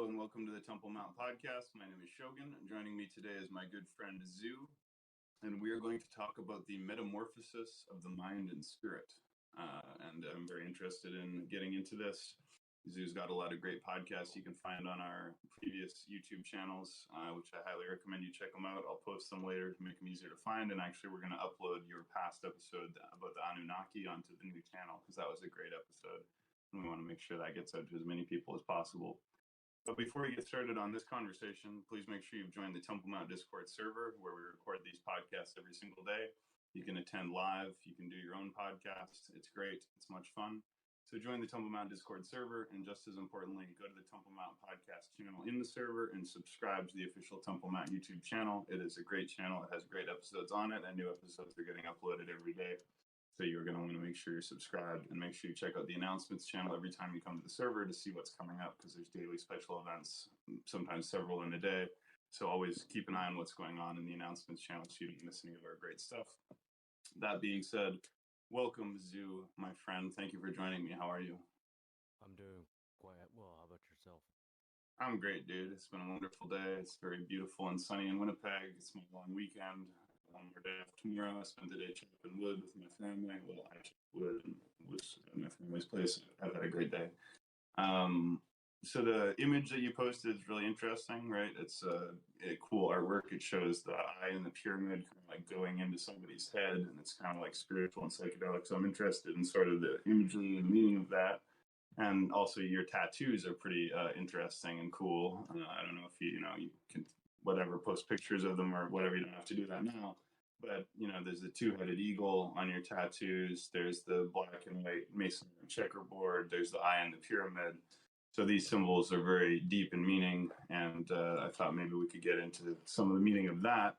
Hello and welcome to the Temple Mount Podcast. My name is Shogun. Joining me today is my good friend Zoo, and we are going to talk about the metamorphosis of the mind and spirit. And I'm very interested in getting into this. Zoo's got a lot of great podcasts you can find on our previous YouTube channels, which I highly recommend you check them out. I'll post them later to make them easier to find. And actually, we're going to upload your past episode about the Anunnaki onto the new channel because that was a great episode. And we want to make sure that gets out to as many people as possible. But before we get started on this conversation, please make sure you've joined the Temple Mount Discord server where we record these podcasts every single day. You can attend live. You can do your own podcast. It's great. It's much fun. So join the Temple Mount Discord server. And just as importantly, go to the Temple Mount podcast channel in the server and subscribe to the official Temple Mount YouTube channel. It is a great channel. It has great episodes on it, and new episodes are getting uploaded every day. So you're going to want to make sure you're subscribed and make sure you check out the announcements channel every time you come to the server to see what's coming up because there's daily special events, sometimes several in a day. So always keep an eye on what's going on in the announcements channel so you don't miss any of our great stuff. That being said, welcome, Zoo, my friend. Thank you for joining me. How are you? I'm doing quite well. How about yourself? I'm great, dude. It's been a wonderful day. It's very beautiful and sunny in Winnipeg. It's my long weekend. One more day off tomorrow. I spent the day chopping wood with my family. Well, I chopped wood and was at my family's place. I've had a great day. So the image that you posted is really interesting, right? It's a cool artwork. It shows the eye in the pyramid kind of like going into somebody's head, and it's kind of like spiritual and psychedelic. So I'm interested in sort of the imagery and meaning of that. And also your tattoos are pretty interesting and cool. I don't know if you can whatever, post pictures of them or whatever. You don't have to do that now. But, there's the two-headed eagle on your tattoos. There's the black and white mason checkerboard. There's the eye in the pyramid. So these symbols are very deep in meaning. And I thought maybe we could get into some of the meaning of that.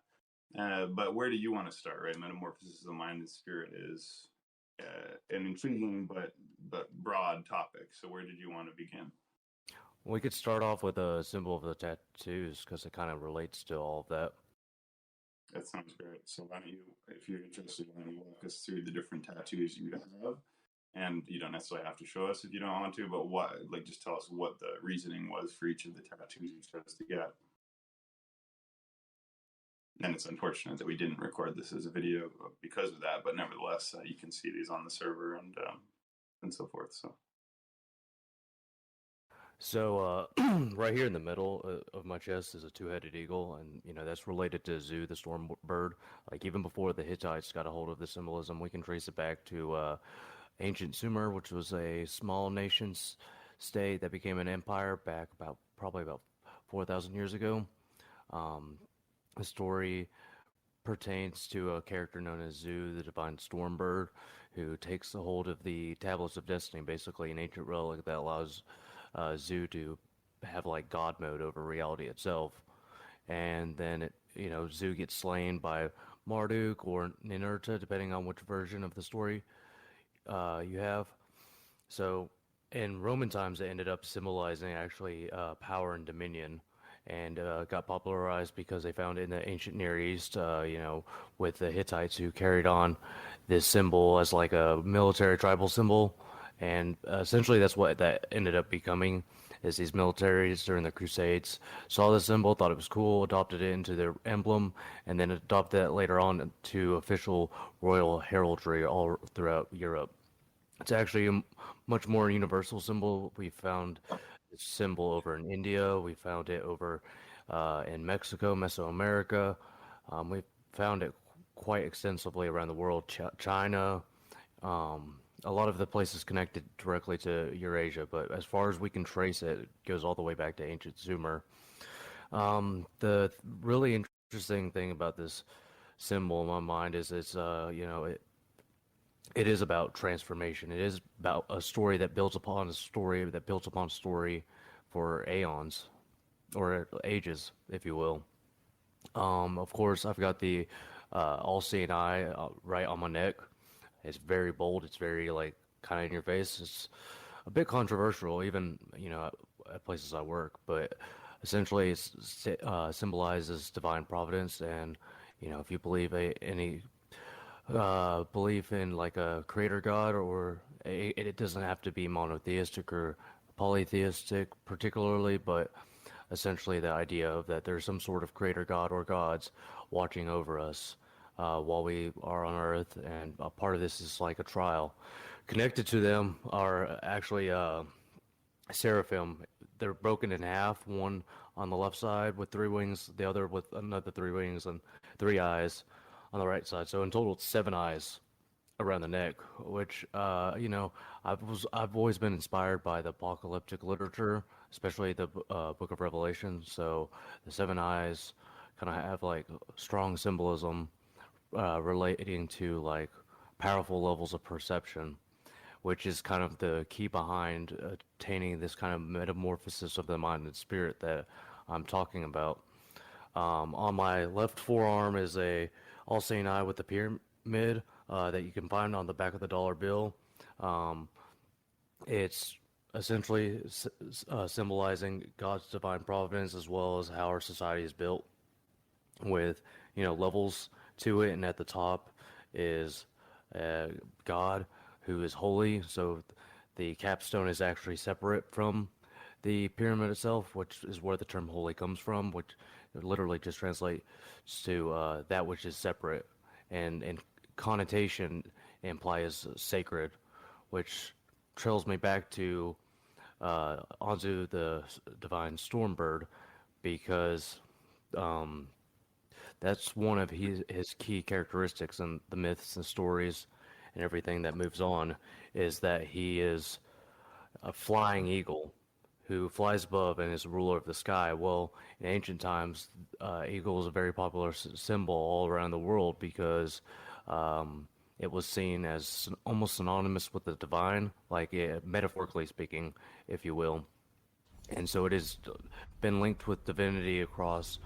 But where do you want to start, right? Metamorphosis of the mind and spirit is an intriguing but broad topic. So where did you want to begin? We could start off with a symbol of the tattoos because it kind of relates to all of that. That sounds great. So why don't you, if you're interested, why don't you walk us through the different tattoos you have? And you don't necessarily have to show us if you don't want to, but just tell us what the reasoning was for each of the tattoos you chose to get. And it's unfortunate that we didn't record this as a video because of that, but nevertheless, you can see these on the server and so forth. So right here in the middle of my chest is a two-headed eagle, and that's related to Zu, the storm bird. Like even before the Hittites got a hold of the symbolism, we can trace it back to ancient Sumer, which was a small nation state that became an empire back probably about 4,000 years ago. The story pertains to a character known as Zu, the divine storm bird, who takes a hold of the tablets of destiny, basically an ancient relic that allows Zu to have like God mode over reality itself. And then Zu gets slain by Marduk or Ninurta, depending on which version of the story you have. So in Roman times, it ended up symbolizing actually power and dominion, and got popularized because they found it in the ancient Near East, with the Hittites who carried on this symbol as like a military tribal symbol. And essentially that's what that ended up becoming, is these militaries during the Crusades saw the symbol, thought it was cool, adopted it into their emblem, and then adopted that later on to official royal heraldry all throughout Europe. It's actually a much more universal symbol. We found this symbol over in India. We found it over in Mexico, Mesoamerica. We found it quite extensively around the world, China, a lot of the places connected directly to Eurasia, but as far as we can trace it, it goes all the way back to ancient Sumer. The really interesting thing about this symbol in my mind is it is about transformation. It is about a story that builds upon a story that builds upon story for aeons or ages, if you will. Of course, I've got the all-seeing eye right on my neck. It's very bold. It's very like kind of in your face. It's a bit controversial, even at places I work. But essentially, it symbolizes divine providence, and if you believe any belief in like a creator god, or it doesn't have to be monotheistic or polytheistic particularly, but essentially the idea of that there's some sort of creator god or gods watching over us while we are on Earth, and a part of this is like a trial. Connected to them are actually seraphim. They're broken in half, one on the left side with three wings, the other with another three wings and three eyes on the right side. So in total, it's seven eyes around the neck, which I've always been inspired by the apocalyptic literature, especially the Book of Revelation. So the seven eyes kind of have like strong symbolism relating to like powerful levels of perception, which is kind of the key behind attaining this kind of metamorphosis of the mind and spirit that I'm talking about. On my left forearm is a all-seeing eye with the pyramid that you can find on the back of the dollar bill. Um, it's essentially symbolizing God's divine providence as well as how our society is built, with levels to it, and at the top is God who is holy. So the capstone is actually separate from the pyramid itself, which is where the term holy comes from, which literally just translates to that which is separate, and connotation implies sacred, which trails me back to onto the divine storm bird, because that's one of his key characteristics in the myths and stories and everything that moves on, is that he is a flying eagle who flies above and is ruler of the sky. Well, in ancient times, eagle is a very popular symbol all around the world because it was seen as almost synonymous with the divine, like metaphorically speaking, if you will. And so it has been linked with divinity across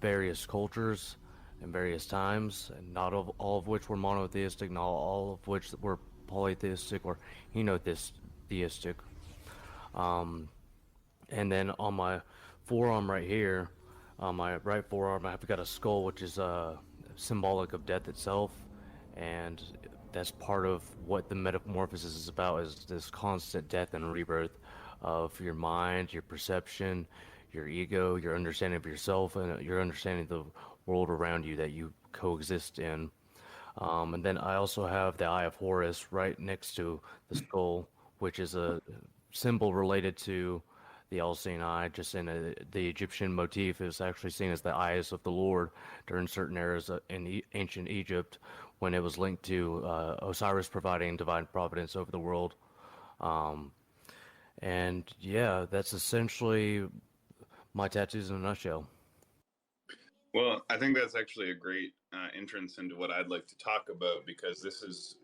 various cultures and various times, and not all of which were monotheistic, not all of which were polytheistic or henotheistic. And then on my forearm right here, on my right forearm, I've got a skull, which is symbolic of death itself, and that's part of what the metamorphosis is about, is this constant death and rebirth of your mind, your perception, your ego, your understanding of yourself, and your understanding of the world around you that you coexist in. And then I also have the Eye of Horus right next to the skull, which is a symbol related to the all-seeing eye. Just in the Egyptian motif is actually seen as the eyes of the Lord during certain eras in ancient Egypt, when it was linked to Osiris providing divine providence over the world. And yeah, that's essentially my tattoos in a nutshell. Well, I think that's actually a great entrance into what I'd like to talk about, because this is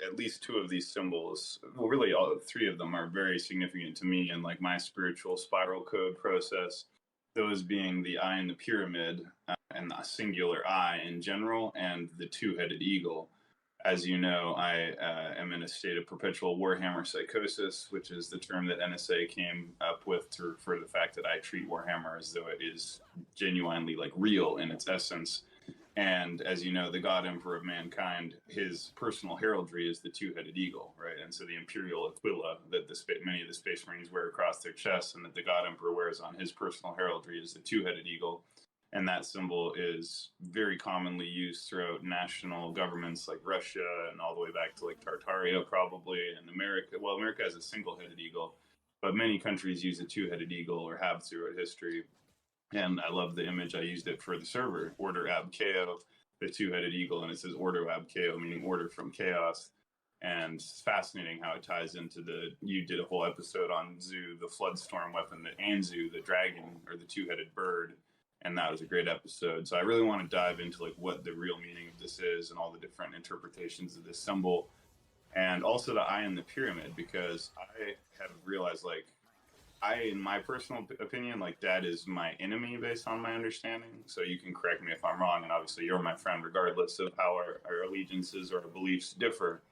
at least two of these symbols. Well, really, all three of them are very significant to me and like my spiritual spiral code process. Those being the eye in the pyramid and the singular eye in general, and the two-headed eagle. As you know, I am in a state of perpetual Warhammer psychosis, which is the term that NSA came up with to refer to the fact that I treat Warhammer as though it is genuinely like real in its essence. And as you know, the God Emperor of mankind, his personal heraldry is the two-headed eagle, right? And so the imperial aquila that many of the Space Marines wear across their chests, and that the God Emperor wears on his personal heraldry, is the two-headed eagle. And that symbol is very commonly used throughout national governments like Russia, and all the way back to like Tartaria probably, and America. Well, America has a single-headed eagle, but many countries use a two-headed eagle or have throughout history. And I love the image. I used it for the server, Order Ab Chao, the two-headed eagle, and it says Order Ab Chao, meaning order from chaos. And it's fascinating how it ties into you did a whole episode on Zu, the Floodstorm weapon, the Anzu, the dragon, or the two-headed bird. And that was a great episode. So I really want to dive into like what the real meaning of this is and all the different interpretations of this symbol, and also the eye in the pyramid, because I have realized, like, in my personal opinion, like that is my enemy based on my understanding. So you can correct me if I'm wrong, and obviously you're my friend regardless of how our allegiances or our beliefs differ.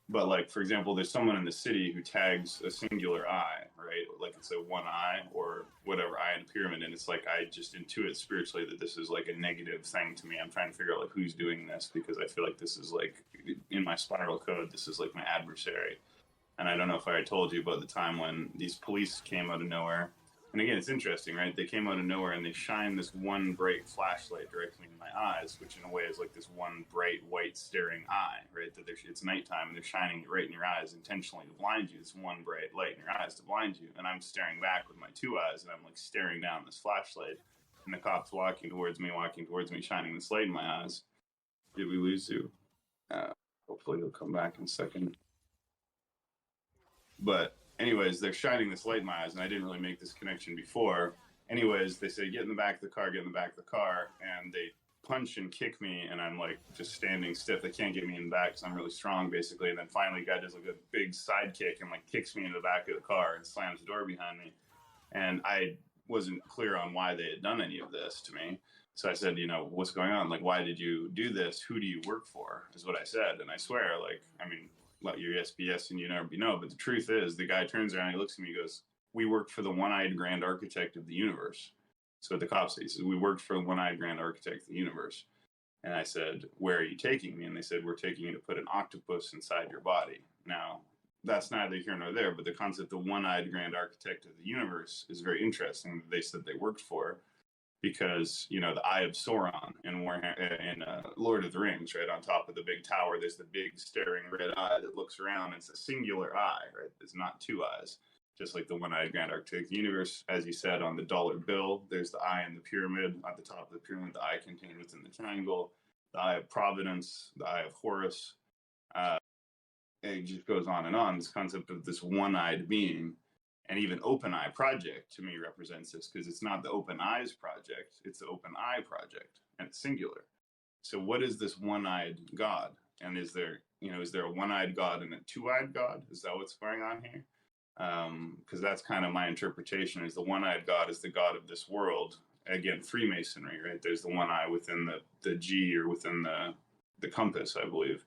But like, for example, there's someone in the city who tags a singular eye, right? Like it's a one eye or whatever eye in the pyramid. And it's like, I just intuit spiritually that this is like a negative thing to me. I'm trying to figure out like who's doing this, because I feel like this is like in my spiral code, this is like my adversary. And I don't know if I told you about the time when these police came out of nowhere And again, it's interesting, right? They came out of nowhere and they shine this one bright flashlight directly in my eyes, which in a way is like this one bright white staring eye, right? That it's nighttime and they're shining it right in your eyes intentionally to blind you. This one bright light in your eyes to blind you. And I'm staring back with my two eyes and I'm like staring down this flashlight. And the cop's walking towards me, shining this light in my eyes. Did we lose you? Hopefully he'll come back in a second. But anyways, they're shining this light in my eyes, and I didn't really make this connection before. Anyways, they say, get in the back of the car, and they punch and kick me, and I'm like just standing stiff. They can't get me in the back because I'm really strong, basically. And then finally, the guy does like a big side kick and like kicks me into the back of the car and slams the door behind me. And I wasn't clear on why they had done any of this to me. So I said, what's going on? Like, why did you do this? Who do you work for? Is what I said. And I swear, let your SBS and you never be know. But the truth is, the guy turns around, he looks at me, he goes, we work for the one-eyed grand architect of the universe. So the cop says, we worked for the one-eyed grand architect of the universe. And I said, where are you taking me? And they said, we're taking you to put an octopus inside your body. Now, that's neither here nor there, but the concept of one-eyed grand architect of the universe is very interesting that they said they worked for. Because, the Eye of Sauron in Lord of the Rings, right, on top of the big tower, there's the big staring red eye that looks around. It's a singular eye, right? It's not two eyes, just like the one-eyed grand architect of the universe. As you said, on the dollar bill, there's the eye in the pyramid. At the top of the pyramid, the eye contained within the triangle, the Eye of Providence, the Eye of Horus. It just goes on and on. This concept of this one-eyed being. And even Open Eye Project to me represents this because it's not the Open Eyes Project, it's the Open Eye Project, and it's singular. So what is this one-eyed God? And is there a one-eyed God and a two-eyed God? Is that what's going on here? Because that's kind of my interpretation, is the one-eyed God is the God of this world. Again, Freemasonry, right? There's the one eye within the G or within the compass, I believe.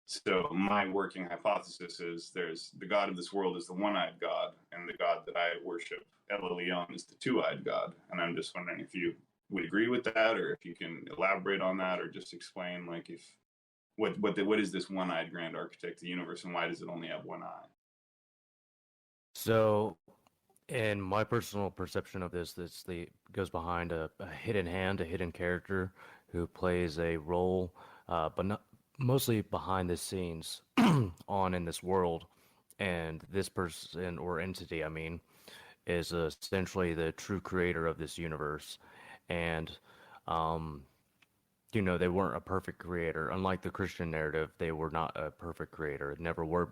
So my working hypothesis is there's the God of this world is the one-eyed God, and the God that I worship, El Elyon, is the two-eyed God. And I'm just wondering if you would agree with that, or if you can elaborate on that, or just explain what is this one-eyed grand architect of the universe, and why does it only have one eye? So, in my personal perception of this, goes behind a hidden hand, a hidden character who plays a role, but not mostly behind the scenes on in this world. And this person or entity, is essentially the true creator of this universe. And they weren't a perfect creator. Unlike the Christian narrative, they were not a perfect creator. Never were.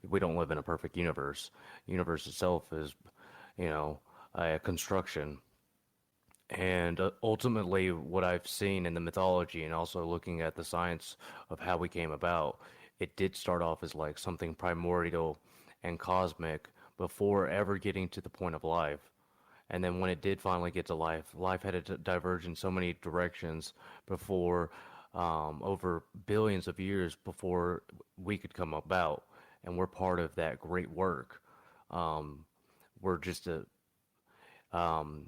We don't live in a perfect universe. The universe itself is, a construction. And ultimately, what I've seen in the mythology and also looking at the science of how we came about, it did start off as like something primordial and cosmic before ever getting to the point of life. And then when it did finally get to life, life had to diverge in so many directions before, over billions of years before we could come about. And we're part of that great work. We're just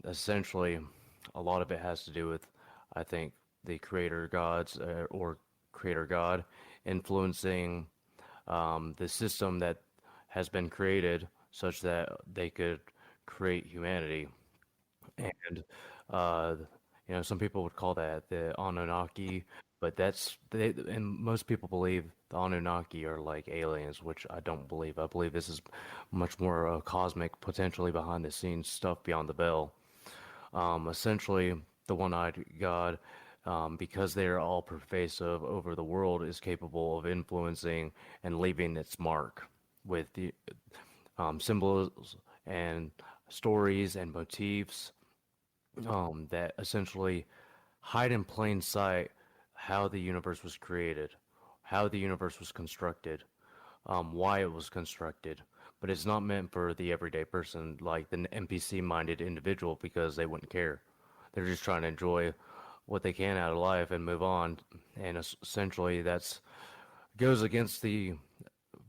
essentially, a lot of it has to do with, I think, the creator gods or creator God influencing the system that has been created such that they could create humanity. And some people would call that the Anunnaki, but and most people believe the Anunnaki are like aliens, which I don't believe. I believe this is much more cosmic, potentially behind the scenes stuff beyond the veil. Essentially, the one-eyed God, because they are all pervasive over the world, is capable of influencing and leaving its mark with the symbols and stories and motifs that essentially hide in plain sight how the universe was created, how the universe was constructed, why it was constructed. But it's not meant for the everyday person, like the NPC-minded individual, because they wouldn't care. They're just trying to enjoy what they can out of life and move on. And essentially, that's goes against the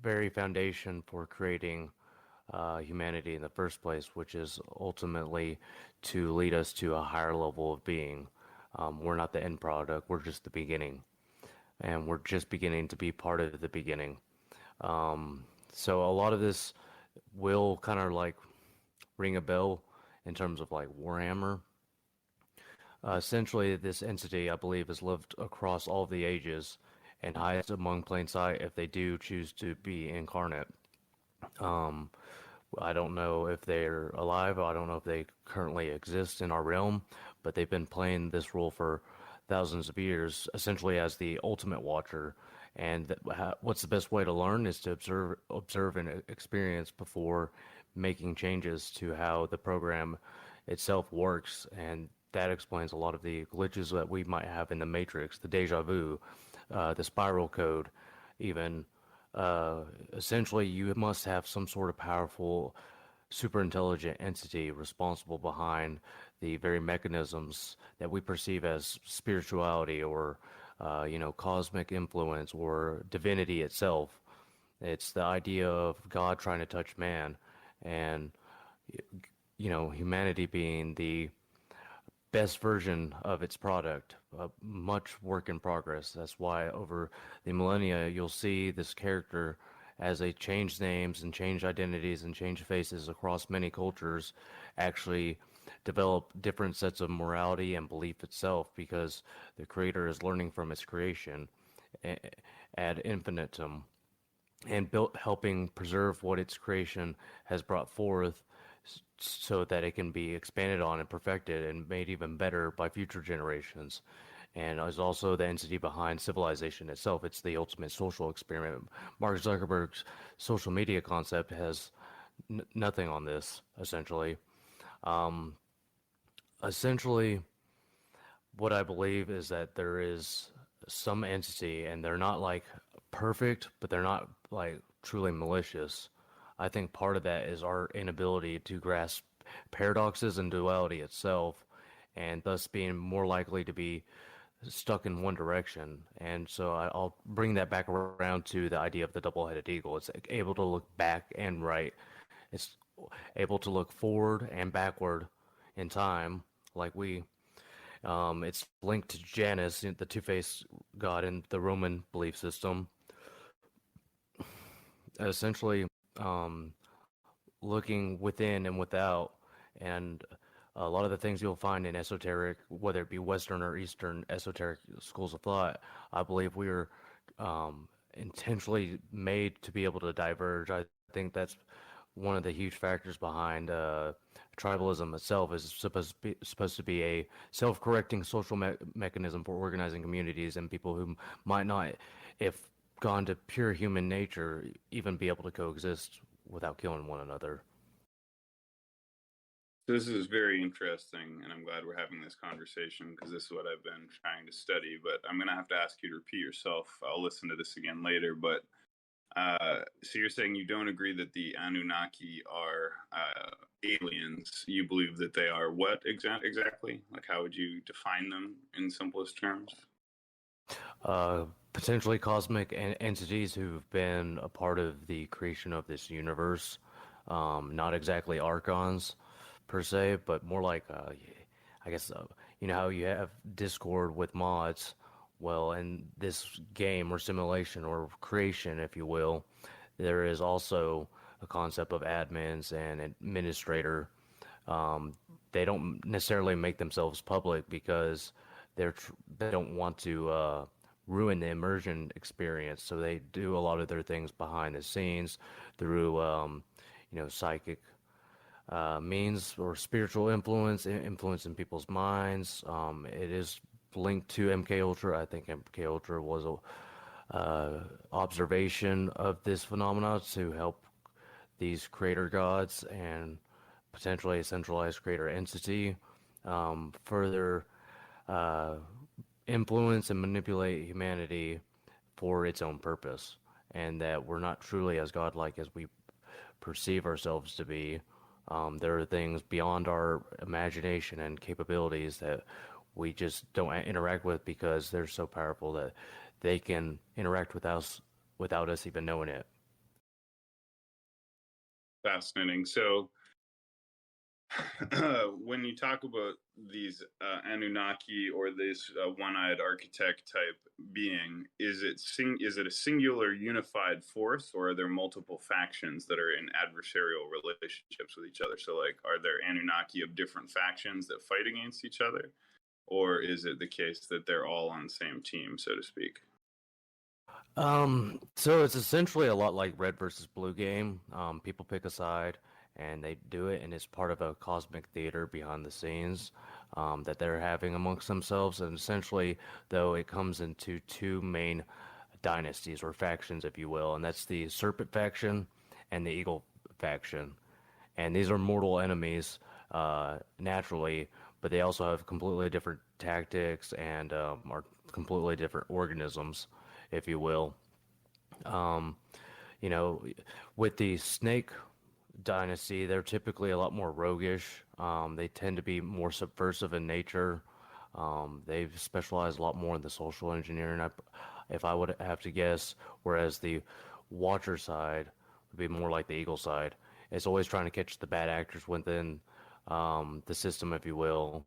very foundation for creating humanity in the first place, which is ultimately to lead us to a higher level of being. We're not the end product, we're just the beginning. And we're just beginning to be part of the beginning. So a lot of this will kind of like ring a bell in terms of like Warhammer. Essentially, this entity, I believe, has lived across all of the ages and hides among plain sight if they do choose to be incarnate. Um, I don't know if they're alive. I don't know if they currently exist in our realm, but they've been playing this role for thousands of years, essentially as the ultimate watcher. And what's the best way to learn is to observe, and experience before making changes to how the program itself works. And that explains a lot of the glitches that we might have in the Matrix, the deja vu, the spiral code, even. Essentially, you must have some sort of powerful, super intelligent entity responsible behind the very mechanisms that we perceive as spirituality or, cosmic influence or divinity itself. It's the idea of God trying to touch man, and humanity being the best version of its product. Much work in progress. That's why over the millennia you'll see this character, as they change names and change identities and change faces across many cultures, actually develop different sets of morality and belief itself, because the creator is learning from its creation ad infinitum, and built helping preserve what its creation has brought forth, so that it can be expanded on and perfected and made even better by future generations. And is also the entity behind civilization itself. It's the ultimate social experiment. Mark Zuckerberg's social media concept has nothing on this, essentially. Um, Essentially, what I believe is that there is some entity, and they're not like perfect, but they're not like truly malicious. I think part of that is our inability to grasp paradoxes and duality itself, and thus being more likely to be stuck in one direction. And so I'll bring that back around to the idea of the double-headed eagle. It's able to look back and right. It's able to look forward and backward in time, like we. It's linked to Janus, the two-faced god in the Roman belief system. Essentially, um, looking within and without, and a lot of the things you'll find in esoteric, whether it be Western or Eastern esoteric schools of thought, I believe we are intentionally made to be able to diverge. I think that's one of the huge factors behind tribalism itself. Is supposed to be a self-correcting social mechanism for organizing communities and people who might not, if gone to pure human nature, even be able to coexist without killing one another. This is very interesting, and I'm glad we're having this conversation because this is what I've been trying to study. But I'm going to have to ask you to repeat yourself. I'll listen to this again later. But so you're saying you don't agree that the Anunnaki are aliens. You believe that they are what exactly? Like, how would you define them in simplest terms? Potentially cosmic entities who've been a part of the creation of this universe. Not exactly archons per se, but more like, I guess, you know how you have Discord with mods? Well, in this game or simulation or creation, if you will, there is also a concept of admins and administrator. Um, they don't necessarily make themselves public because they don't want to ruin the immersion experience. So they do a lot of their things behind the scenes through, psychic means or spiritual influence in people's minds. It is linked to MK Ultra. I think MK Ultra was a observation of this phenomena to help these creator gods and potentially a centralized creator entity further uh, influence and manipulate humanity for its own purpose, and that we're not truly as godlike as we perceive ourselves to be. There are things beyond our imagination and capabilities that we just don't interact with because they're so powerful that they can interact with us without us even knowing it. Fascinating. So When you talk about these Anunnaki or this one-eyed architect type being, is it a singular unified force, or are there multiple factions that are in adversarial relationships with each other? So, like, are there Anunnaki of different factions that fight against each other, or is it the case that they're all on the same team, so to speak? So it's essentially a lot like red versus blue game. People pick a side and they do it, and it's part of a cosmic theater behind the scenes that they're having amongst themselves. And essentially, though, it comes into two main dynasties or factions, if you will, and that's the Serpent faction and the Eagle faction. And these are mortal enemies naturally, but they also have completely different tactics and are completely different organisms, if you will. Um, you know, with the snake dynasty, they're typically a lot more roguish. They tend to be more subversive in nature. They've specialized a lot more in the social engineering, if I would have to guess, whereas the Watcher side would be more like the Eagle side. It's always trying to catch the bad actors within the system, if you will.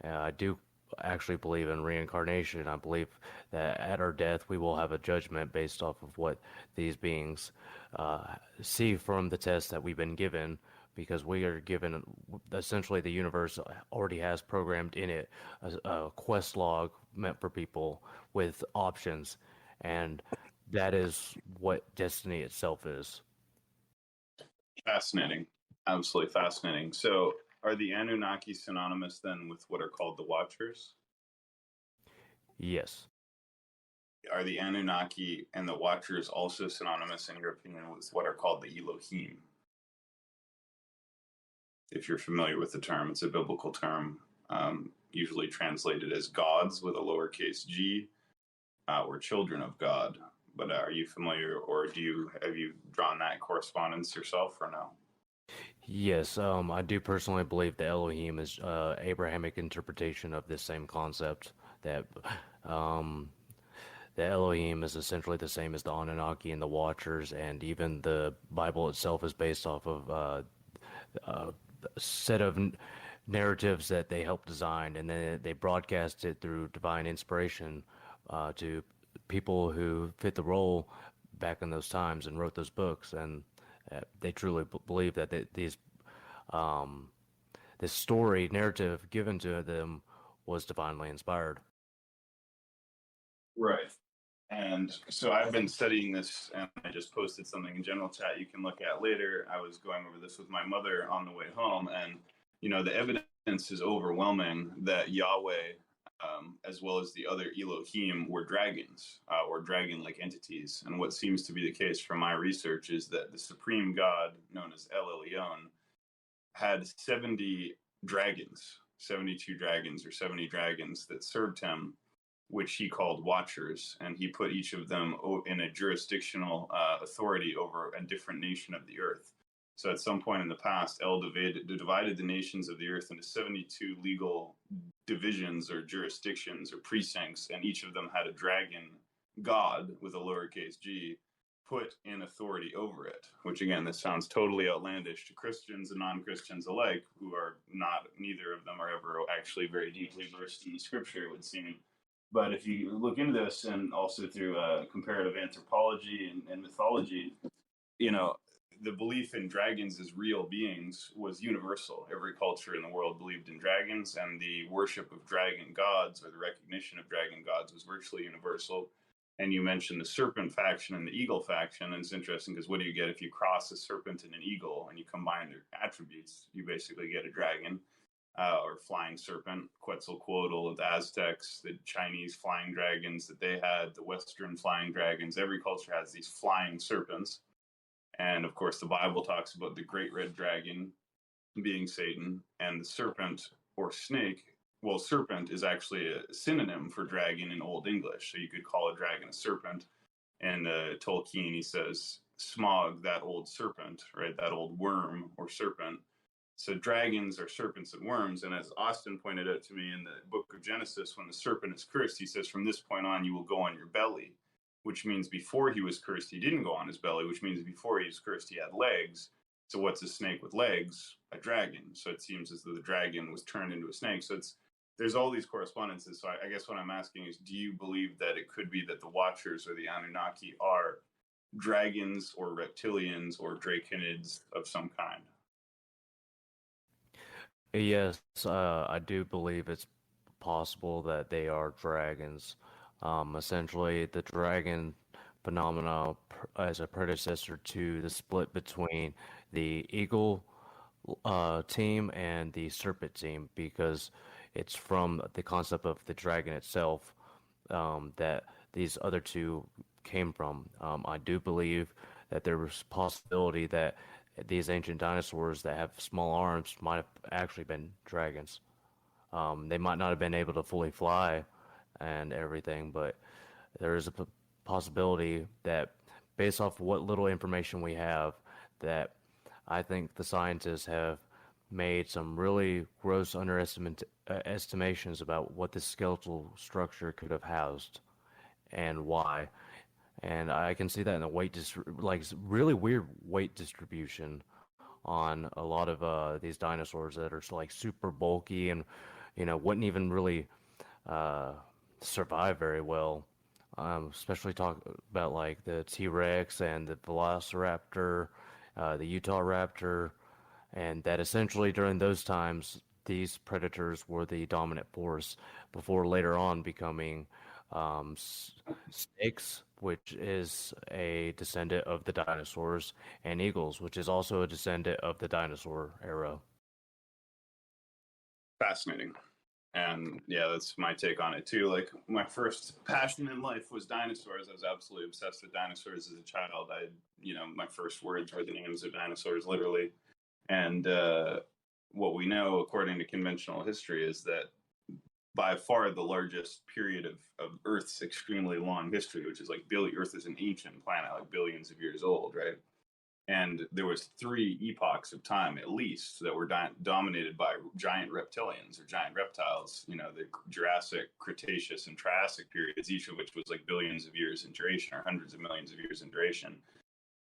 I do actually believe in reincarnation. I believe that at our death we will have a judgment based off of what these beings see from the test that we've been given, because we are given essentially the universe already has programmed in it a quest log meant for people with options, and that is what destiny itself is. Fascinating. Absolutely fascinating. So, are the Anunnaki synonymous then with what are called the Watchers? Yes. Are the Anunnaki and the Watchers also synonymous, in your opinion, with what are called the Elohim? If you're familiar with the term, it's a biblical term, usually translated as gods with a lowercase g, or children of God. But are you familiar, or have you drawn that correspondence yourself, or no? Yes, I do personally believe the Elohim is Abrahamic interpretation of this same concept, that um, the Elohim is essentially the same as the Anunnaki and the Watchers, and even the Bible itself is based off of a set of narratives that they helped design, and then they broadcast it through divine inspiration to people who fit the role back in those times and wrote those books, and they truly believe that um, this story narrative given to them was divinely inspired. Right. And so I've been studying this, and I just posted something in general chat you can look at later. I was going over this with my mother on the way home, and the evidence is overwhelming that Yahweh, as well as the other Elohim, were dragons, or dragon-like entities. And what seems to be the case from my research is that the supreme god, known as El Elyon, had 70 dragons, 72 dragons, or 70 dragons that served him, which he called watchers, and he put each of them in a jurisdictional authority over a different nation of the earth. So at some point in the past, El divided the nations of the earth into 72 legal divisions or jurisdictions or precincts, and each of them had a dragon god with a lowercase g put in authority over it, which again, this sounds totally outlandish to Christians and non-Christians alike, who are not, neither of them are ever actually very deeply versed in the scripture, it would seem. But if you look into this, and also through comparative anthropology and mythology, you know, the belief in dragons as real beings was universal. Every culture in the world believed in dragons, and the worship of dragon gods, or the recognition of dragon gods, was virtually universal. And you mentioned the serpent faction and the eagle faction, and it's interesting because what do you get if you cross a serpent and an eagle and you combine their attributes? You basically get a dragon. Or flying serpent, Quetzalcoatl of the Aztecs, the Chinese flying dragons that they had, the Western flying dragons. Every culture has these flying serpents. And of course, the Bible talks about the great red dragon being Satan, and the serpent or snake. Well, serpent is actually a synonym for dragon in Old English. So you could call a dragon a serpent. And Tolkien, he says, Smog, that old serpent, right? That old worm or serpent. So dragons are serpents and worms. And as Austin pointed out to me in the book of Genesis, when the serpent is cursed, he says, from this point on, you will go on your belly, which means before he was cursed, he didn't go on his belly, which means before he was cursed, he had legs. So what's a snake with legs? A dragon. So it seems as though the dragon was turned into a snake. So there's all these correspondences. So I guess what I'm asking is, do you believe that it could be that the Watchers or the Anunnaki are dragons or reptilians or draconids of some kind? Yes, I do believe it's possible that they are dragons. Essentially, the dragon phenomena as a predecessor to the split between the eagle team and the serpent team, because it's from the concept of the dragon itself that these other two came from. I do believe that there was possibility that these ancient dinosaurs that have small arms might have actually been dragons. They might not have been able to fully fly and everything, but there is a possibility that, based off what little information we have, that I think the scientists have made some really gross estimations about what the skeletal structure could have housed and why. And I can see that in the like really weird weight distribution on a lot of these dinosaurs that are like super bulky and wouldn't even really uh, survive very well. Especially talk about like the T-Rex and the Velociraptor, the Utah Raptor, and that essentially during those times these predators were the dominant force before later on becoming um, snakes, which is a descendant of the dinosaurs, and eagles, which is also a descendant of the dinosaur era. Fascinating. And yeah, that's my take on it too. Like, my first passion in life was dinosaurs. I was absolutely obsessed with dinosaurs as a child. My first words were the names of dinosaurs, literally. And what we know, according to conventional history, is that by far the largest period of Earth's extremely long history, which is like Earth is an ancient planet, like billions of years old, right? And there was 3 epochs of time at least that were dominated by giant reptilians or giant reptiles. The Jurassic, Cretaceous, and Triassic periods, each of which was like billions of years in duration or hundreds of millions of years in duration.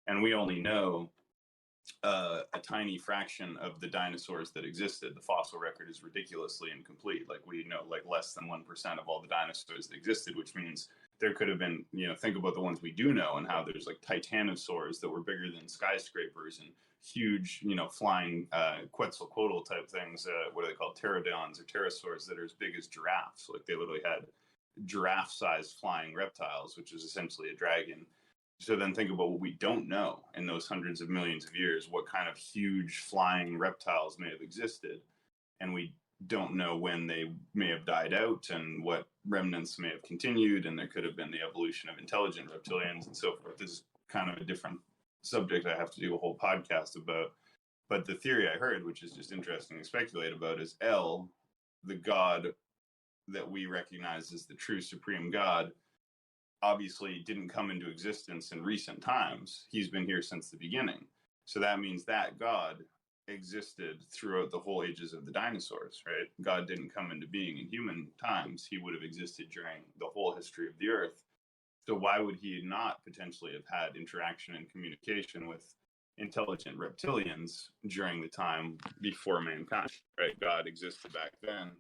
And we only know a tiny fraction of the dinosaurs that existed. The fossil record is ridiculously incomplete. Like, we know like less than 1% of all the dinosaurs that existed, which means there could have been, think about the ones we do know and how there's like titanosaurs that were bigger than skyscrapers and huge, flying Quetzalcoatl type things. What are they called? Pterodons or pterosaurs that are as big as giraffes. Like, they literally had giraffe-sized flying reptiles, which is essentially a dragon. So then think about what we don't know in those hundreds of millions of years, what kind of huge flying reptiles may have existed. And we don't know when they may have died out and what remnants may have continued. And there could have been the evolution of intelligent reptilians and so forth. This is kind of a different subject I have to do a whole podcast about. But the theory I heard, which is just interesting to speculate about, is El, the god that we recognize as the true supreme god, obviously didn't come into existence in recent times. He's been here since the beginning. So that means that God existed throughout the whole ages of the dinosaurs, right? God didn't come into being in human times. He would have existed during the whole history of the earth. So why would he not potentially have had interaction and communication with intelligent reptilians during the time before mankind, right? God existed back then.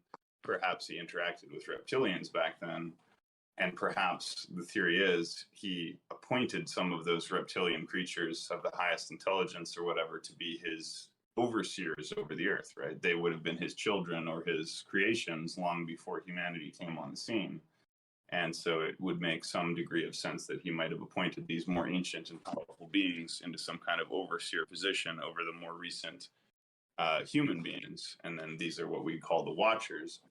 Perhaps he interacted with reptilians back then. And perhaps the theory is he appointed some of those reptilian creatures of the highest intelligence or whatever to be his overseers over the earth, right? They would have been his children or his creations long before humanity came on the scene. And so it would make some degree of sense that he might have appointed these more ancient and powerful beings into some kind of overseer position over the more recent human beings. And then these are what we call the Watchers.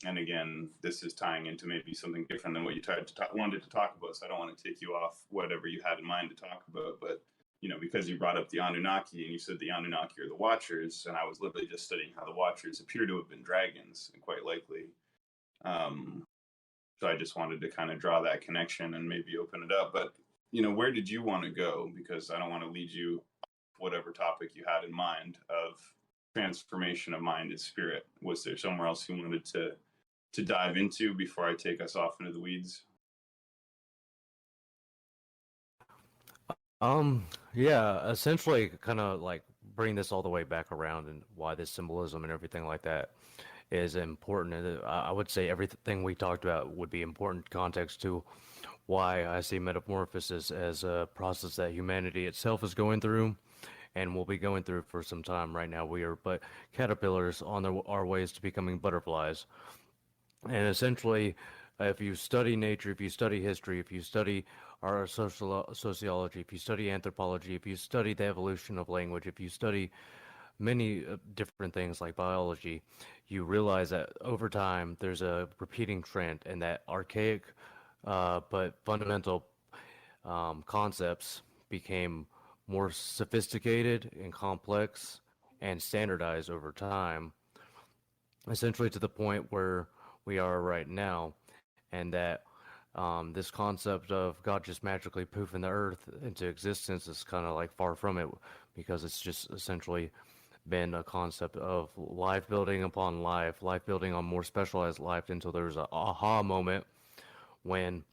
And again, this is tying into maybe something different than what you wanted to talk about. So I don't want to take you off whatever you had in mind to talk about. But, because you brought up the Anunnaki and you said the Anunnaki are the Watchers, and I was literally just studying how the Watchers appear to have been dragons, quite likely. So I just wanted to kind of draw that connection and maybe open it up. But, where did you want to go? Because I don't want to lead you whatever topic you had in mind of transformation of mind and spirit. Was there somewhere else you wanted to dive into before I take us off into the weeds? Yeah, essentially kind of like bring this all the way back around and why this symbolism and everything like that is important. And I would say everything we talked about would be important context to why I see metamorphosis as a process that humanity itself is going through and will be going through for some time. Right now, we are but caterpillars on our ways to becoming butterflies. And essentially, if you study nature, if you study history, if you study our sociology, if you study anthropology, if you study the evolution of language, if you study many different things like biology, you realize that over time there's a repeating trend, and that archaic but fundamental concepts became more sophisticated and complex and standardized over time, essentially to the point where we are right now, and that this concept of God just magically poofing the earth into existence is kind of like far from it, because it's just essentially been a concept of life building upon life, life building on more specialized life until there's a aha moment when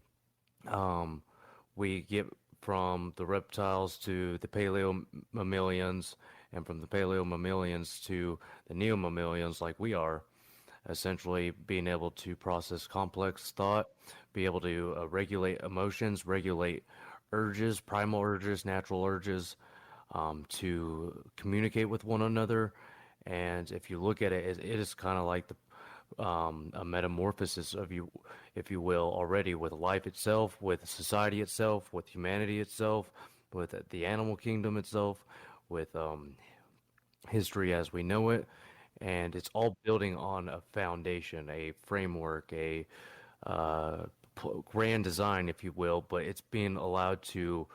we get from the reptiles to the paleo mammalians, and from the paleo mammalians to the neo mammalians, like we are, essentially being able to process complex thought, be able to regulate emotions, regulate urges, primal urges, natural urges, to communicate with one another. And if you look at it, it is kind of like a metamorphosis of you, if you will, already with life itself, with society itself, with humanity itself, with the animal kingdom itself, with history as we know it. And it's all building on a foundation, a framework, a uh, grand design, if you will, but it's being allowed to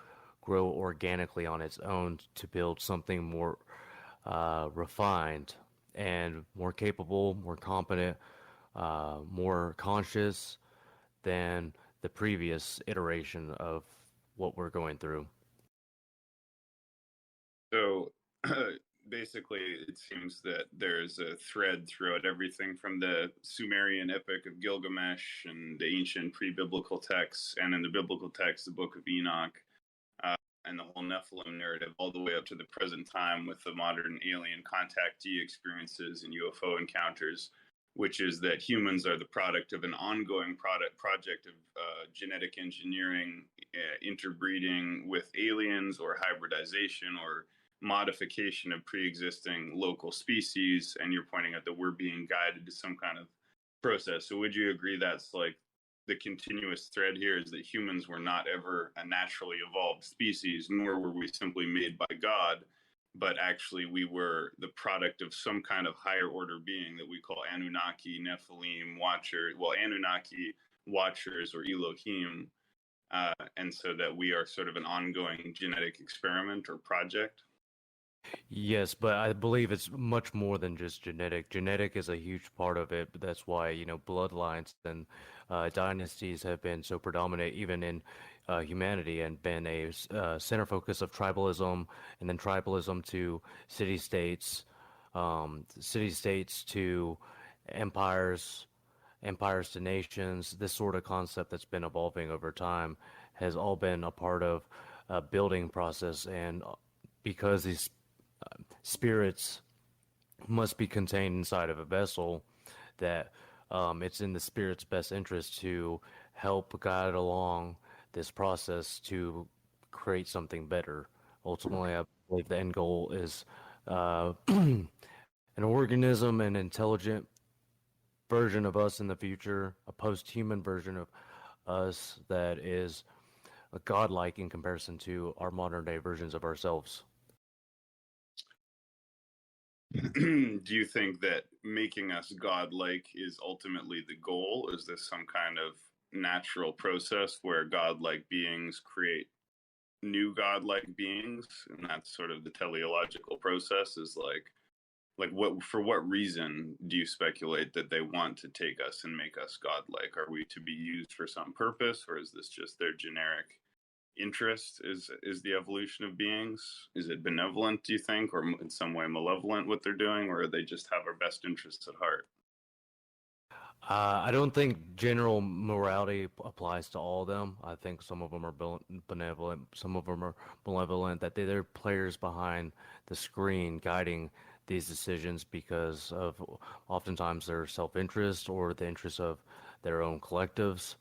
grow organically on its own to build something more refined and more capable, more competent, more conscious than the previous iteration of what we're going through. So basically, it seems that there's a thread throughout everything from the Sumerian epic of Gilgamesh and the ancient pre-biblical texts, and in the biblical text, the Book of Enoch, and the whole Nephilim narrative, all the way up to the present time with the modern alien contactee experiences and UFO encounters, which is that humans are the product of an ongoing project of genetic engineering, interbreeding with aliens, or hybridization, or modification of pre-existing local species. And you're pointing out that we're being guided to some kind of process. So would you agree that's like the continuous thread here, is that humans were not ever a naturally evolved species, nor were we simply made by God, but actually we were the product of some kind of higher order being that we call Anunnaki, Nephilim, Anunnaki, Watchers, or Elohim. And so that we are sort of an ongoing genetic experiment or project. Yes, but I believe it's much more than just genetic. Genetic is a huge part of it, but that's why, bloodlines and dynasties have been so predominant even in humanity, and been a center focus of tribalism, and then tribalism to city-states, city-states to empires, empires to nations. This sort of concept that's been evolving over time has all been a part of a building process, and because these spirits must be contained inside of a vessel, that it's in the spirit's best interest to help guide along this process to create something better. Ultimately, I believe the end goal is an organism, an intelligent version of us in the future, a post-human version of us that is godlike in comparison to our modern day versions of ourselves. Do you think that making us godlike is ultimately the goal? Is this some kind of natural process where godlike beings create new godlike beings, and that's sort of the teleological process? Is like what, for what reason do you speculate that they want to take us and make us godlike? Are we to be used for some purpose, or is this just their generic interest? Is the evolution of beings, is it benevolent, do you think, or in some way malevolent what they're doing, or they just have our best interests at heart? I don't think general morality applies to all of them. I think some of them are benevolent, some of them are malevolent, that they're players behind the screen guiding these decisions because of oftentimes their self-interest or the interest of their own collectives.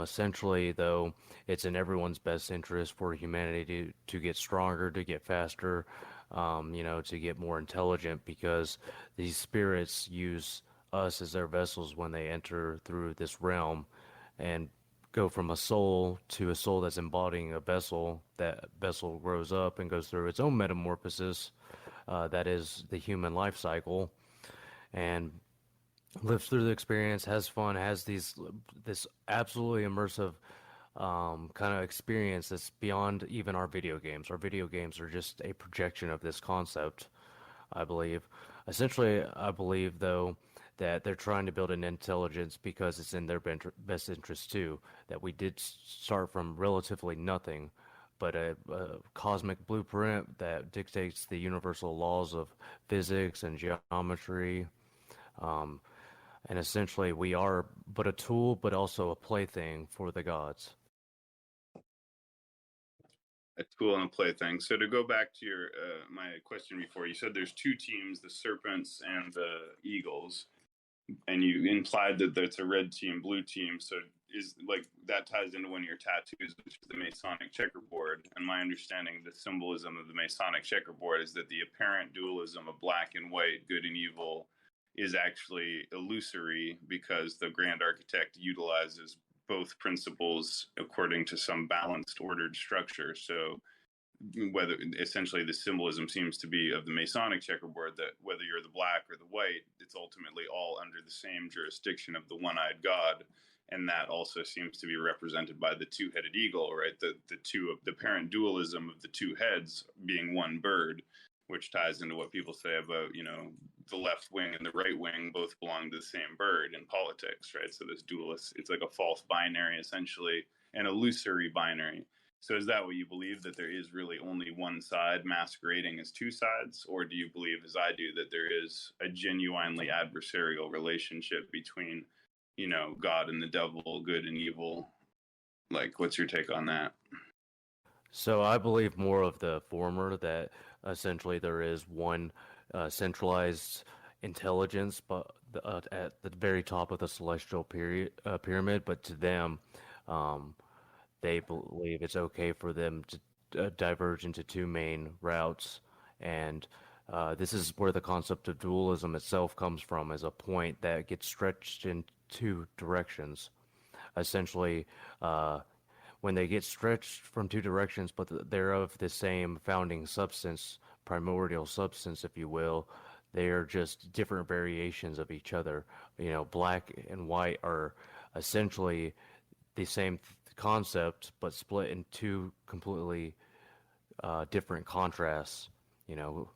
Essentially, though, it's in everyone's best interest for humanity to get stronger, to get faster, to get more intelligent because these spirits use us as their vessels when they enter through this realm and go from a soul to a soul that's embodying a vessel. That vessel grows up and goes through its own metamorphosis. That is the human life cycle, and lives through the experience, has fun, has this absolutely immersive kind of experience that's beyond even our video games. Our video games are just a projection of this concept, I believe. Essentially, I believe, though, that they're trying to build an intelligence because it's in their best interest, too. That we did start from relatively nothing, but a cosmic blueprint that dictates the universal laws of physics and geometry. Um, and essentially, we are but a tool, but also a plaything for the gods. A tool and a plaything. So to go back to your my question before, you said there's two teams, the Serpents and the Eagles, and you implied that it's a red team, blue team. So is like that ties into one of your tattoos, which is the Masonic checkerboard. And my understanding of the symbolism of the Masonic checkerboard is that the apparent dualism of black and white, good and evil, is actually illusory because the grand architect utilizes both principles according to some balanced ordered structure. So whether essentially the symbolism seems to be of the Masonic checkerboard that whether you're the black or the white, it's ultimately all under the same jurisdiction of the one-eyed God, and that also seems to be represented by the two-headed eagle, right? The parent dualism of the two heads being one bird, which ties into what people say about the left wing and the right wing both belong to the same bird in politics, right? So this dualist, it's like a false binary essentially, an illusory binary. So is that what you believe, that there is really only one side masquerading as two sides? Or do you believe, as I do, that there is a genuinely adversarial relationship between, God and the devil, good and evil? Like, what's your take on that? So I believe more of the former, that essentially there is one centralized intelligence, but at the very top of the celestial pyramid. But to them, um, they believe it's okay for them to diverge into two main routes, and this is where the concept of dualism itself comes from, as a point that gets stretched in two directions. Essentially, when they get stretched from two directions, but they're of the same founding substance, primordial substance, if you will. They are just different variations of each other. Black and white are essentially the same concept, but split in two completely different contrasts. You know,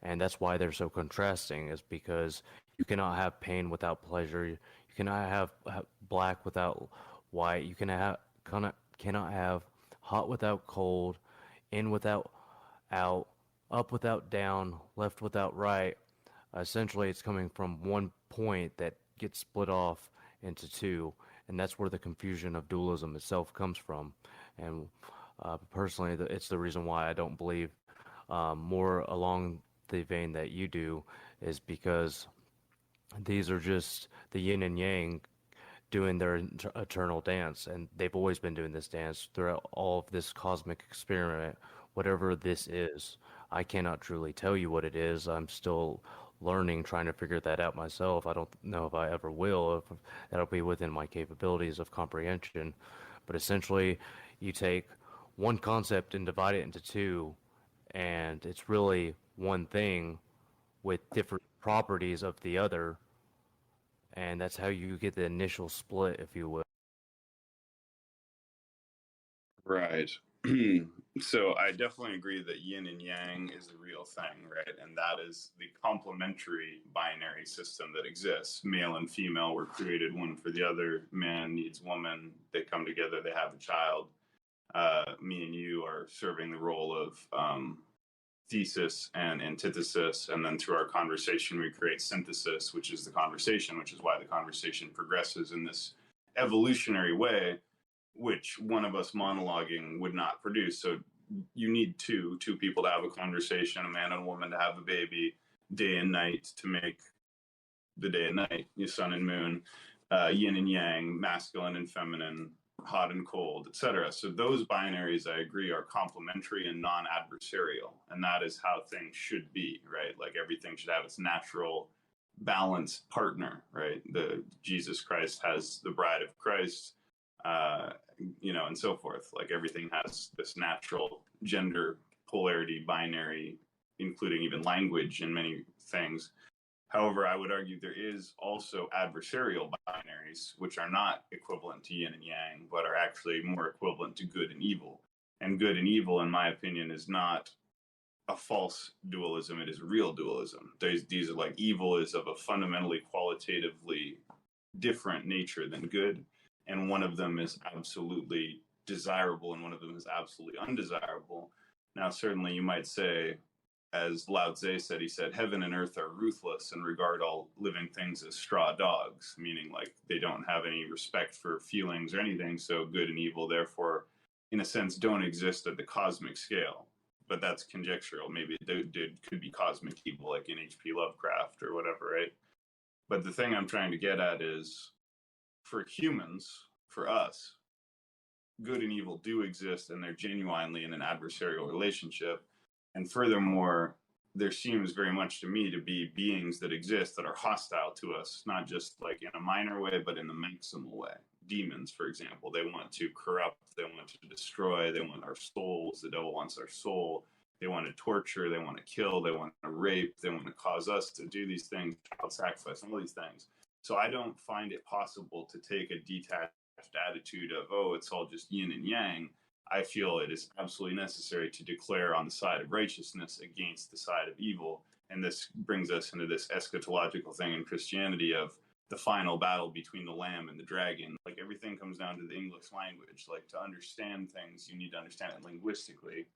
and that's why they're so contrasting. Is because you cannot have pain without pleasure. You cannot have black without white. You cannot have hot without cold, in without out, up without down, left without right. Essentially, it's coming from one point that gets split off into two, and that's where the confusion of dualism itself comes from. And personally, it's the reason why I don't believe more along the vein that you do, is because these are just the yin and yang doing their eternal dance, and they've always been doing this dance throughout all of this cosmic experiment, whatever this is. I cannot truly tell you what it is. I'm still learning, trying to figure that out myself. I don't know if I ever will, if that'll be within my capabilities of comprehension. But essentially, you take one concept and divide it into two, and it's really one thing with different properties of the other, and that's how you get the initial split, if you will. Right. So I definitely agree that yin and yang is the real thing, right? And that is the complementary binary system that exists. Male and female were created one for the other. Man needs woman. They come together, they have a child. Me and you are serving the role of thesis and antithesis, and then through our conversation we create synthesis, which is the conversation, which is why the conversation progresses in this evolutionary way, which one of us monologuing would not produce. So you need two people to have a conversation, a man and a woman to have a baby, day and night to make the day and night, your sun and moon, yin and yang, masculine and feminine, hot and cold, etc. So those binaries, I agree, are complementary and non-adversarial, and that is how things should be, right? Like everything should have its natural balanced partner, right? The Jesus Christ has the bride of Christ, and so forth. Like everything has this natural gender polarity, binary, including even language in many things. However, I would argue there is also adversarial binaries, which are not equivalent to yin and yang, but are actually more equivalent to good and evil. And good and evil, in my opinion, is not a false dualism, it is real dualism. These are like evil is of a fundamentally qualitatively different nature than good, and one of them is absolutely desirable and one of them is absolutely undesirable. Now, certainly you might say, as Lao Tse said, he said, heaven and earth are ruthless and regard all living things as straw dogs, meaning like they don't have any respect for feelings or anything. So good and evil, therefore, in a sense, don't exist at the cosmic scale. But that's conjectural. Maybe it could be cosmic evil, like in H.P. Lovecraft or whatever, right? But the thing I'm trying to get at is, for humans, for us, good and evil do exist, and they're genuinely in an adversarial relationship. And furthermore, there seems very much to me to be beings that exist that are hostile to us, not just like in a minor way, but in the maximal way. Demons, for example, they want to corrupt, they want to destroy, they want our souls. The devil wants our soul. They want to torture, they want to kill, they want to rape, they want to cause us to do these things, child sacrifice, all these things. So I don't find it possible to take a detached attitude of, oh, it's all just yin and yang. I feel it is absolutely necessary to declare on the side of righteousness against the side of evil. And this brings us into this eschatological thing in Christianity of the final battle between the lamb and the dragon. Like everything comes down to the English language. Like to understand things, you need to understand it linguistically.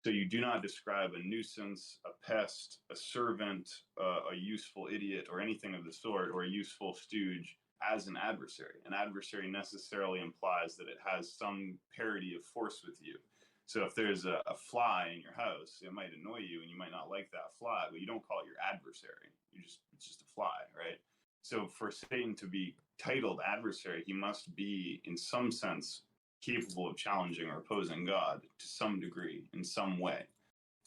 So you do not describe a nuisance, a pest, a servant, a useful idiot, or anything of the sort, or a useful stooge as an adversary. An adversary necessarily implies that it has some parity of force with you. So if there's a fly in your house, it might annoy you and you might not like that fly, but you don't call it your adversary. It's just a fly, right? So for Satan to be titled adversary, he must be in some sense capable of challenging or opposing God to some degree, in some way.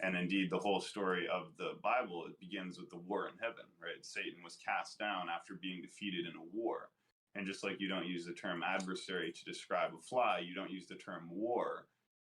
And indeed, the whole story of the Bible, it begins with the war in heaven, right? Satan was cast down after being defeated in a war. And just like you don't use the term adversary to describe a fly, you don't use the term war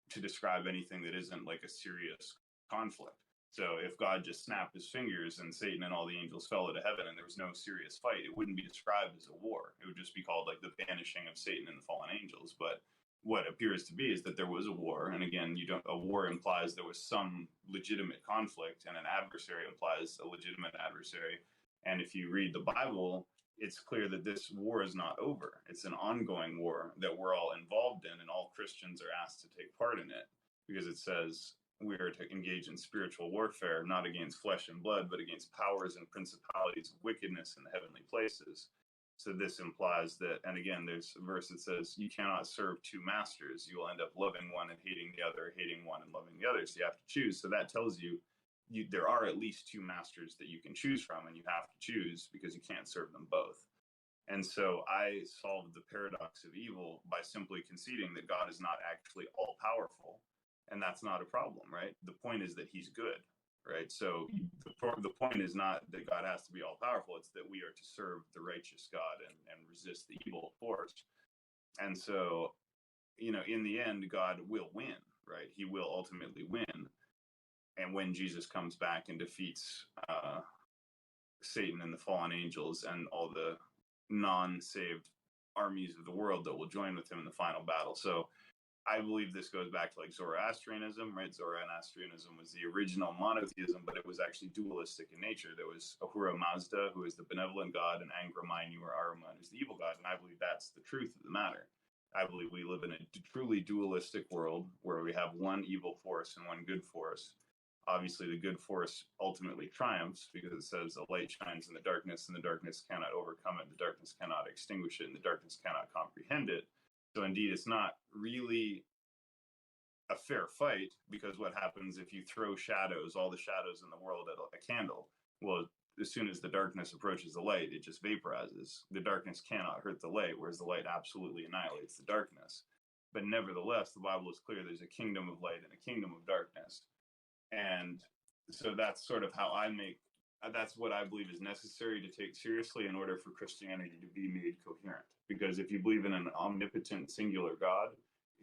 to describe anything that isn't like a serious conflict. So if God just snapped his fingers and Satan and all the angels fell into heaven and there was no serious fight, it wouldn't be described as a war. It would just be called like the banishing of Satan and the fallen angels. But what appears to be is that there was a war, and again, a war implies there was some legitimate conflict, and an adversary implies a legitimate adversary. And if you read the Bible, it's clear that this war is not over. It's an ongoing war that we're all involved in, and all Christians are asked to take part in it, because it says we are to engage in spiritual warfare, not against flesh and blood, but against powers and principalities of wickedness in the heavenly places. So this implies that, and again, there's a verse that says, you cannot serve two masters. You will end up loving one and hating the other, hating one and loving the other. So you have to choose. So that tells you, there are at least two masters that you can choose from, and you have to choose because you can't serve them both. And so I solved the paradox of evil by simply conceding that God is not actually all powerful. And that's not a problem, right? The point is that he's good. Right. So the point is not that God has to be all powerful. It's that we are to serve the righteous God and resist the evil force. And so, in the end, God will win. Right. He will ultimately win. And when Jesus comes back and defeats Satan and the fallen angels and all the non-saved armies of the world that will join with him in the final battle. So I believe this goes back to like Zoroastrianism, right? Zoroastrianism was the original monotheism, but it was actually dualistic in nature. There was Ahura Mazda, who is the benevolent god, and Angra Mainyu or Ahriman, who's the evil god. And I believe that's the truth of the matter. I believe we live in a truly dualistic world where we have one evil force and one good force. Obviously, the good force ultimately triumphs because it says a light shines in the darkness and the darkness cannot overcome it. The darkness cannot extinguish it and the darkness cannot comprehend it. So indeed, it's not really a fair fight, because what happens if you throw shadows, all the shadows in the world, at a candle? Well, as soon as the darkness approaches the light, it just vaporizes. The darkness cannot hurt the light, whereas the light absolutely annihilates the darkness. But nevertheless, the Bible is clear there's a kingdom of light and a kingdom of darkness. And so that's sort of how that's what I believe is necessary to take seriously in order for Christianity to be made coherent. Because if you believe in an omnipotent singular God,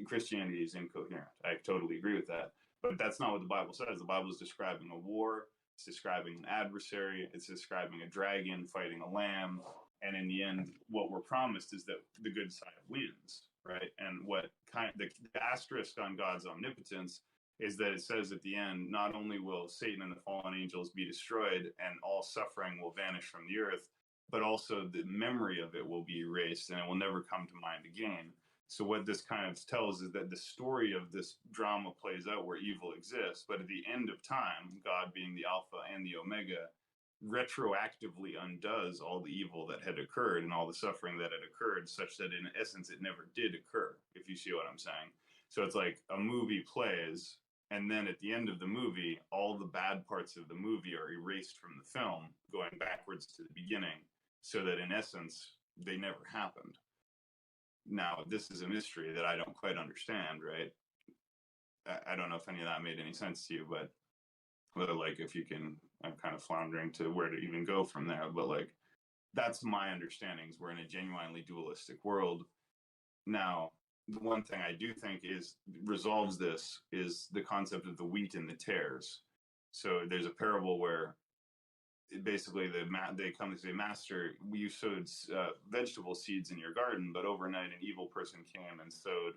Christianity is incoherent. I totally agree with that. But that's not what the Bible says. The Bible is describing a war, it's describing an adversary, it's describing a dragon fighting a lamb. And in the end, what we're promised is that the good side wins, right? And the asterisk on God's omnipotence is that it says at the end, not only will Satan and the fallen angels be destroyed and all suffering will vanish from the earth, but also the memory of it will be erased and it will never come to mind again. So what this kind of tells is that the story of this drama plays out where evil exists, but at the end of time, God being the Alpha and the Omega, retroactively undoes all the evil that had occurred and all the suffering that had occurred, such that in essence it never did occur, if you see what I'm saying. So it's like a movie plays, and then at the end of the movie, all the bad parts of the movie are erased from the film, going backwards to the beginning, so that in essence, they never happened. Now, this is a mystery that I don't quite understand, right? I don't know if any of that made any sense to you, but like if you can, I'm kind of floundering to where to even go from there. But like, that's my understandings. We're in a genuinely dualistic world. Now, the one thing I do think resolves this is the concept of the wheat and the tares. So there's a parable where basically they come and say, Master, you sowed vegetable seeds in your garden, but overnight an evil person came and sowed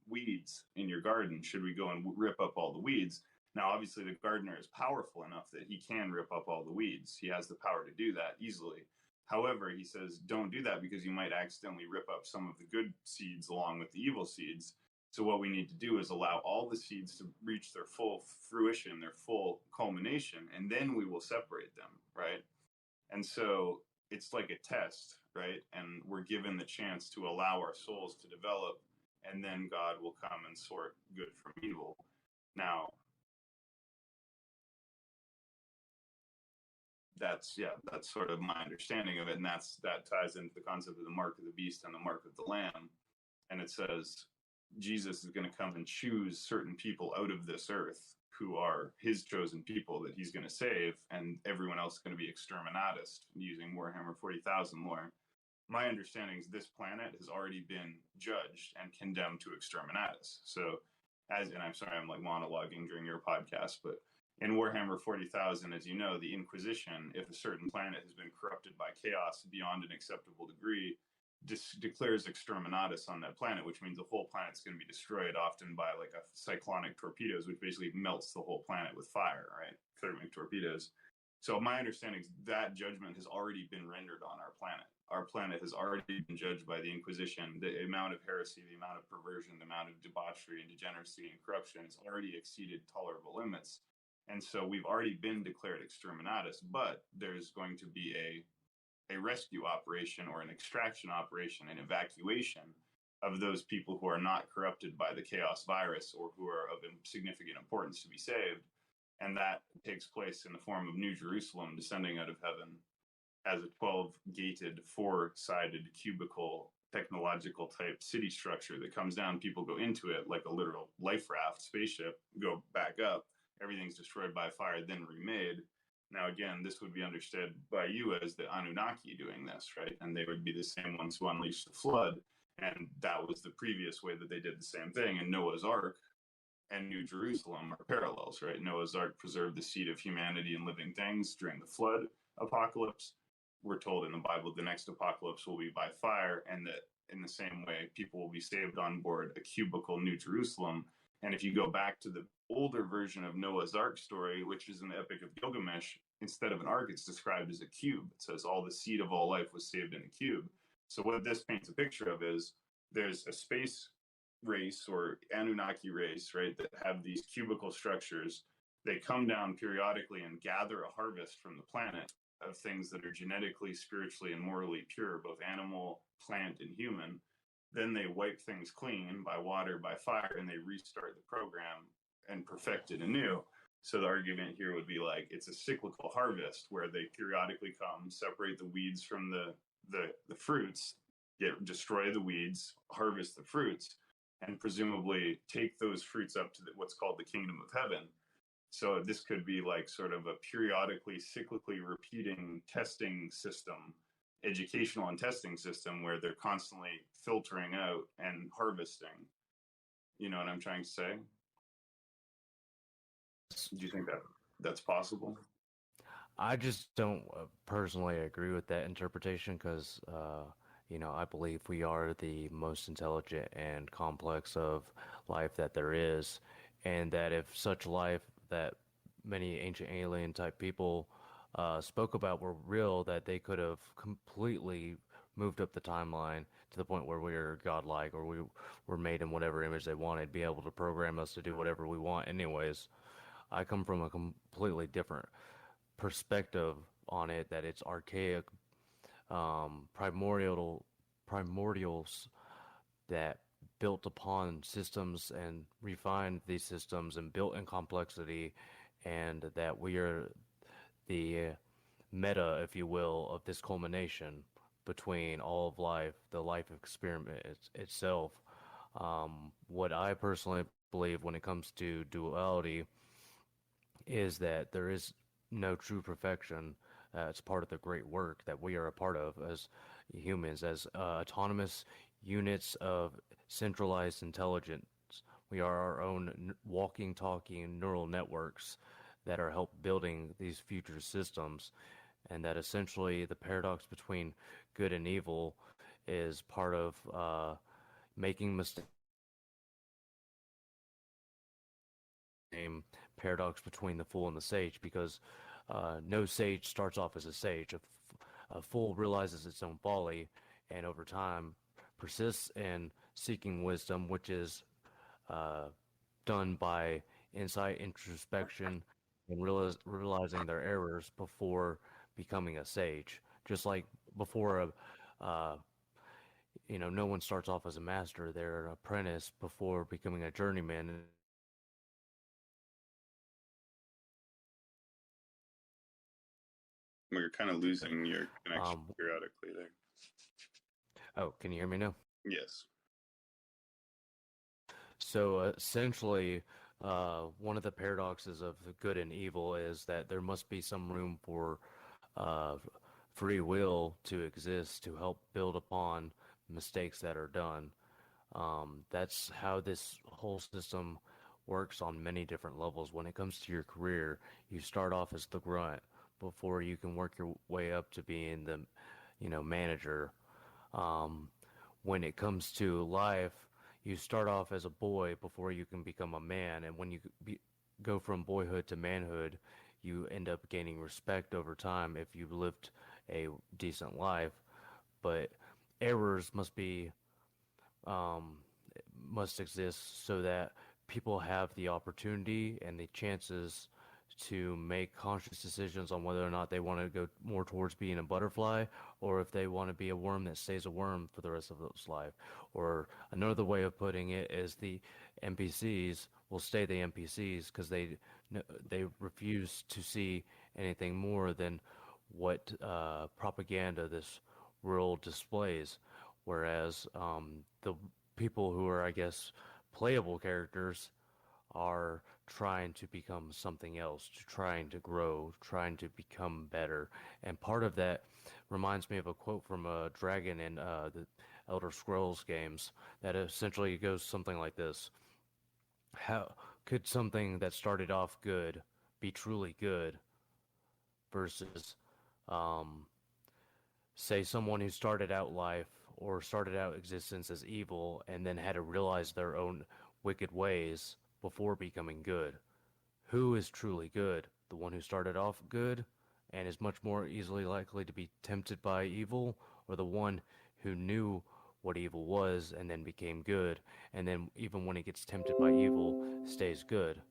weeds in your garden. Should we go and rip up all the weeds? Now, obviously, the gardener is powerful enough that he can rip up all the weeds. He has the power to do that easily. However, he says, don't do that because you might accidentally rip up some of the good seeds along with the evil seeds. So what we need to do is allow all the seeds to reach their full fruition, their full culmination, and then we will separate them, right? And so it's like a test, right? And we're given the chance to allow our souls to develop, and then God will come and sort good from evil. Now, that's sort of my understanding of it, and that ties into the concept of the mark of the beast and the mark of the lamb. And it says Jesus is going to come and choose certain people out of this earth who are his chosen people that he's going to save, and everyone else is going to be exterminatus, using Warhammer 40,000 lore. My understanding is this planet has already been judged and condemned to exterminatus. So, and I'm sorry, I'm like monologuing during your podcast, but in Warhammer 40,000, as you know, the Inquisition, if a certain planet has been corrupted by chaos beyond an acceptable degree, declares exterminatus on that planet, which means the whole planet's going to be destroyed, often by like a cyclonic torpedoes, which basically melts the whole planet with fire, right? Thermic torpedoes. So my understanding is that judgment has already been rendered on our planet. Our planet has already been judged by the Inquisition. The amount of heresy, the amount of perversion, the amount of debauchery and degeneracy and corruption has already exceeded tolerable limits. And so we've already been declared exterminatus, but there's going to be a rescue operation or an extraction operation, an evacuation of those people who are not corrupted by the chaos virus or who are of significant importance to be saved. And that takes place in the form of New Jerusalem descending out of heaven as a 12-gated, 4-sided, cubical, technological type city structure that comes down. People go into it like a literal life raft spaceship, go back up. Everything's destroyed by fire, then remade. Now, again, this would be understood by you as the Anunnaki doing this, right? And they would be the same ones who unleashed the flood. And that was the previous way that they did the same thing. And Noah's Ark and New Jerusalem are parallels, right? Noah's Ark preserved the seed of humanity and living things during the flood apocalypse. We're told in the Bible the next apocalypse will be by fire, and that in the same way, people will be saved on board a cubical New Jerusalem. And if you go back to the older version of Noah's Ark story, which is in the Epic of Gilgamesh, instead of an ark, it's described as a cube. It says all the seed of all life was saved in a cube. So what this paints a picture of is there's a space race or Anunnaki race, right, that have these cubical structures they come down periodically and gather a harvest from the planet of things that are genetically, spiritually, and morally pure, both animal, plant, and human. Then they wipe things clean by water, by fire, and they restart the program and perfect it anew. So the argument here would be like it's a cyclical harvest where they periodically come, separate the weeds from the fruits, destroy the weeds, harvest the fruits, and presumably take those fruits up to what's called the kingdom of heaven. So this could be like sort of a periodically, cyclically repeating testing system, educational and testing system where they're constantly filtering out and harvesting. You know what I'm trying to say? Do you think that that's possible? I just don't personally agree with that interpretation because, I believe we are the most intelligent and complex of life that there is, and that if such life that many ancient alien type people spoke about were real, that they could have completely moved up the timeline to the point where we are godlike or we were made in whatever image they wanted, be able to program us to do whatever we want anyways. I come from a completely different perspective on it, that it's archaic, primordials that built upon systems and refined these systems and built in complexity, and that we are the meta, if you will, of this culmination between all of life, the life experiment itself. What I personally believe when it comes to duality is that there is no true perfection. It's part of the great work that we are a part of as humans, as autonomous units of centralized intelligence. We are our own walking, talking neural networks that are help building these future systems, and that essentially the paradox between good and evil is part of making mistakes. Paradox between the fool and the sage, because no sage starts off as a sage. A fool realizes its own folly, and over time persists in seeking wisdom, which is done by insight, introspection, and realizing their errors before becoming a sage. Just like before no one starts off as a master; they're an apprentice before becoming a journeyman. We're kind of losing your connection periodically there. Oh, can you hear me now? Yes. So essentially, one of the paradoxes of the good and evil is that there must be some room for uh, free will to exist to help build upon mistakes that are done. That's how this whole system works on many different levels. When it comes to your career, you start off as the grunt before you can work your way up to being the, manager. Um, when it comes to life, you start off as a boy before you can become a man, and when you go from boyhood to manhood, you end up gaining respect over time if you've lived a decent life. But errors um, must exist so that people have the opportunity and the chances to make conscious decisions on whether or not they want to go more towards being a butterfly, or if they want to be a worm that stays a worm for the rest of its life. Or another way of putting it is the NPCs will stay the NPCs because they refuse to see anything more than what propaganda this world displays. Whereas the people who are, I guess, playable characters are trying to become something else, trying to grow, trying to become better. And part of that reminds me of a quote from a dragon in the Elder Scrolls games that essentially goes something like this. How could something that started off good be truly good versus, um, say, someone who started out life or started out existence as evil and then had to realize their own wicked ways before becoming good? Who is truly good? The one who started off good and is much more easily likely to be tempted by evil, or the one who knew what evil was and then became good, and then even when he gets tempted by evil, stays good?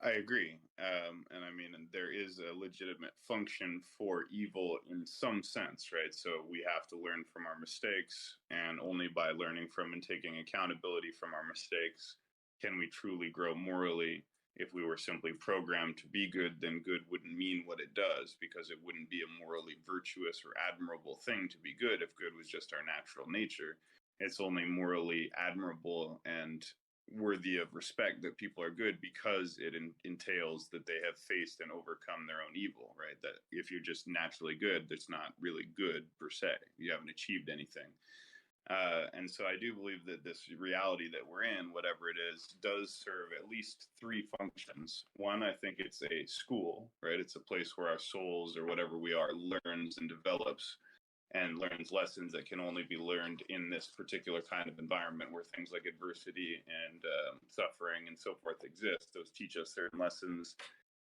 I agree. And I mean, and there is a legitimate function for evil in some sense, right? So we have to learn from our mistakes, and only by learning from and taking accountability from our mistakes can we truly grow morally. If we were simply programmed to be good, then good wouldn't mean what it does, because it wouldn't be a morally virtuous or admirable thing to be good if good was just our natural nature. It's only morally admirable and worthy of respect that people are good because it entails that they have faced and overcome their own evil, right? That if you're just naturally good, that's not really good per se. You haven't achieved anything. And so I do believe that this reality that we're in, whatever it is, does serve at least three functions. One, I think it's a school, right? It's a place where our souls or whatever we are learns and develops and learns lessons that can only be learned in this particular kind of environment where things like adversity and suffering and so forth exist. Those teach us certain lessons.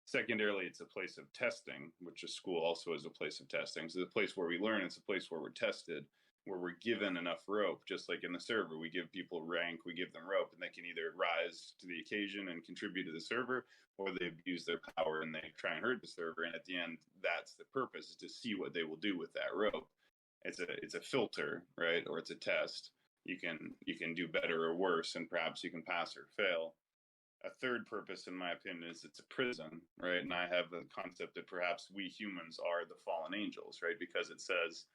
Secondarily, it's a place of testing, which a school also is a place of testing. So the place where we learn, it's a place where we're tested, where we're given enough rope, just like in the server. We give people rank, we give them rope, and they can either rise to the occasion and contribute to the server, or they abuse their power and they try and hurt the server. And at the end, that's the purpose, is to see what they will do with that rope. It's a filter, right? Or it's a test. You can do better or worse, and perhaps you can pass or fail. A third purpose, in my opinion, is it's a prison, right? And I have the concept that perhaps we humans are the fallen angels, right? Because it says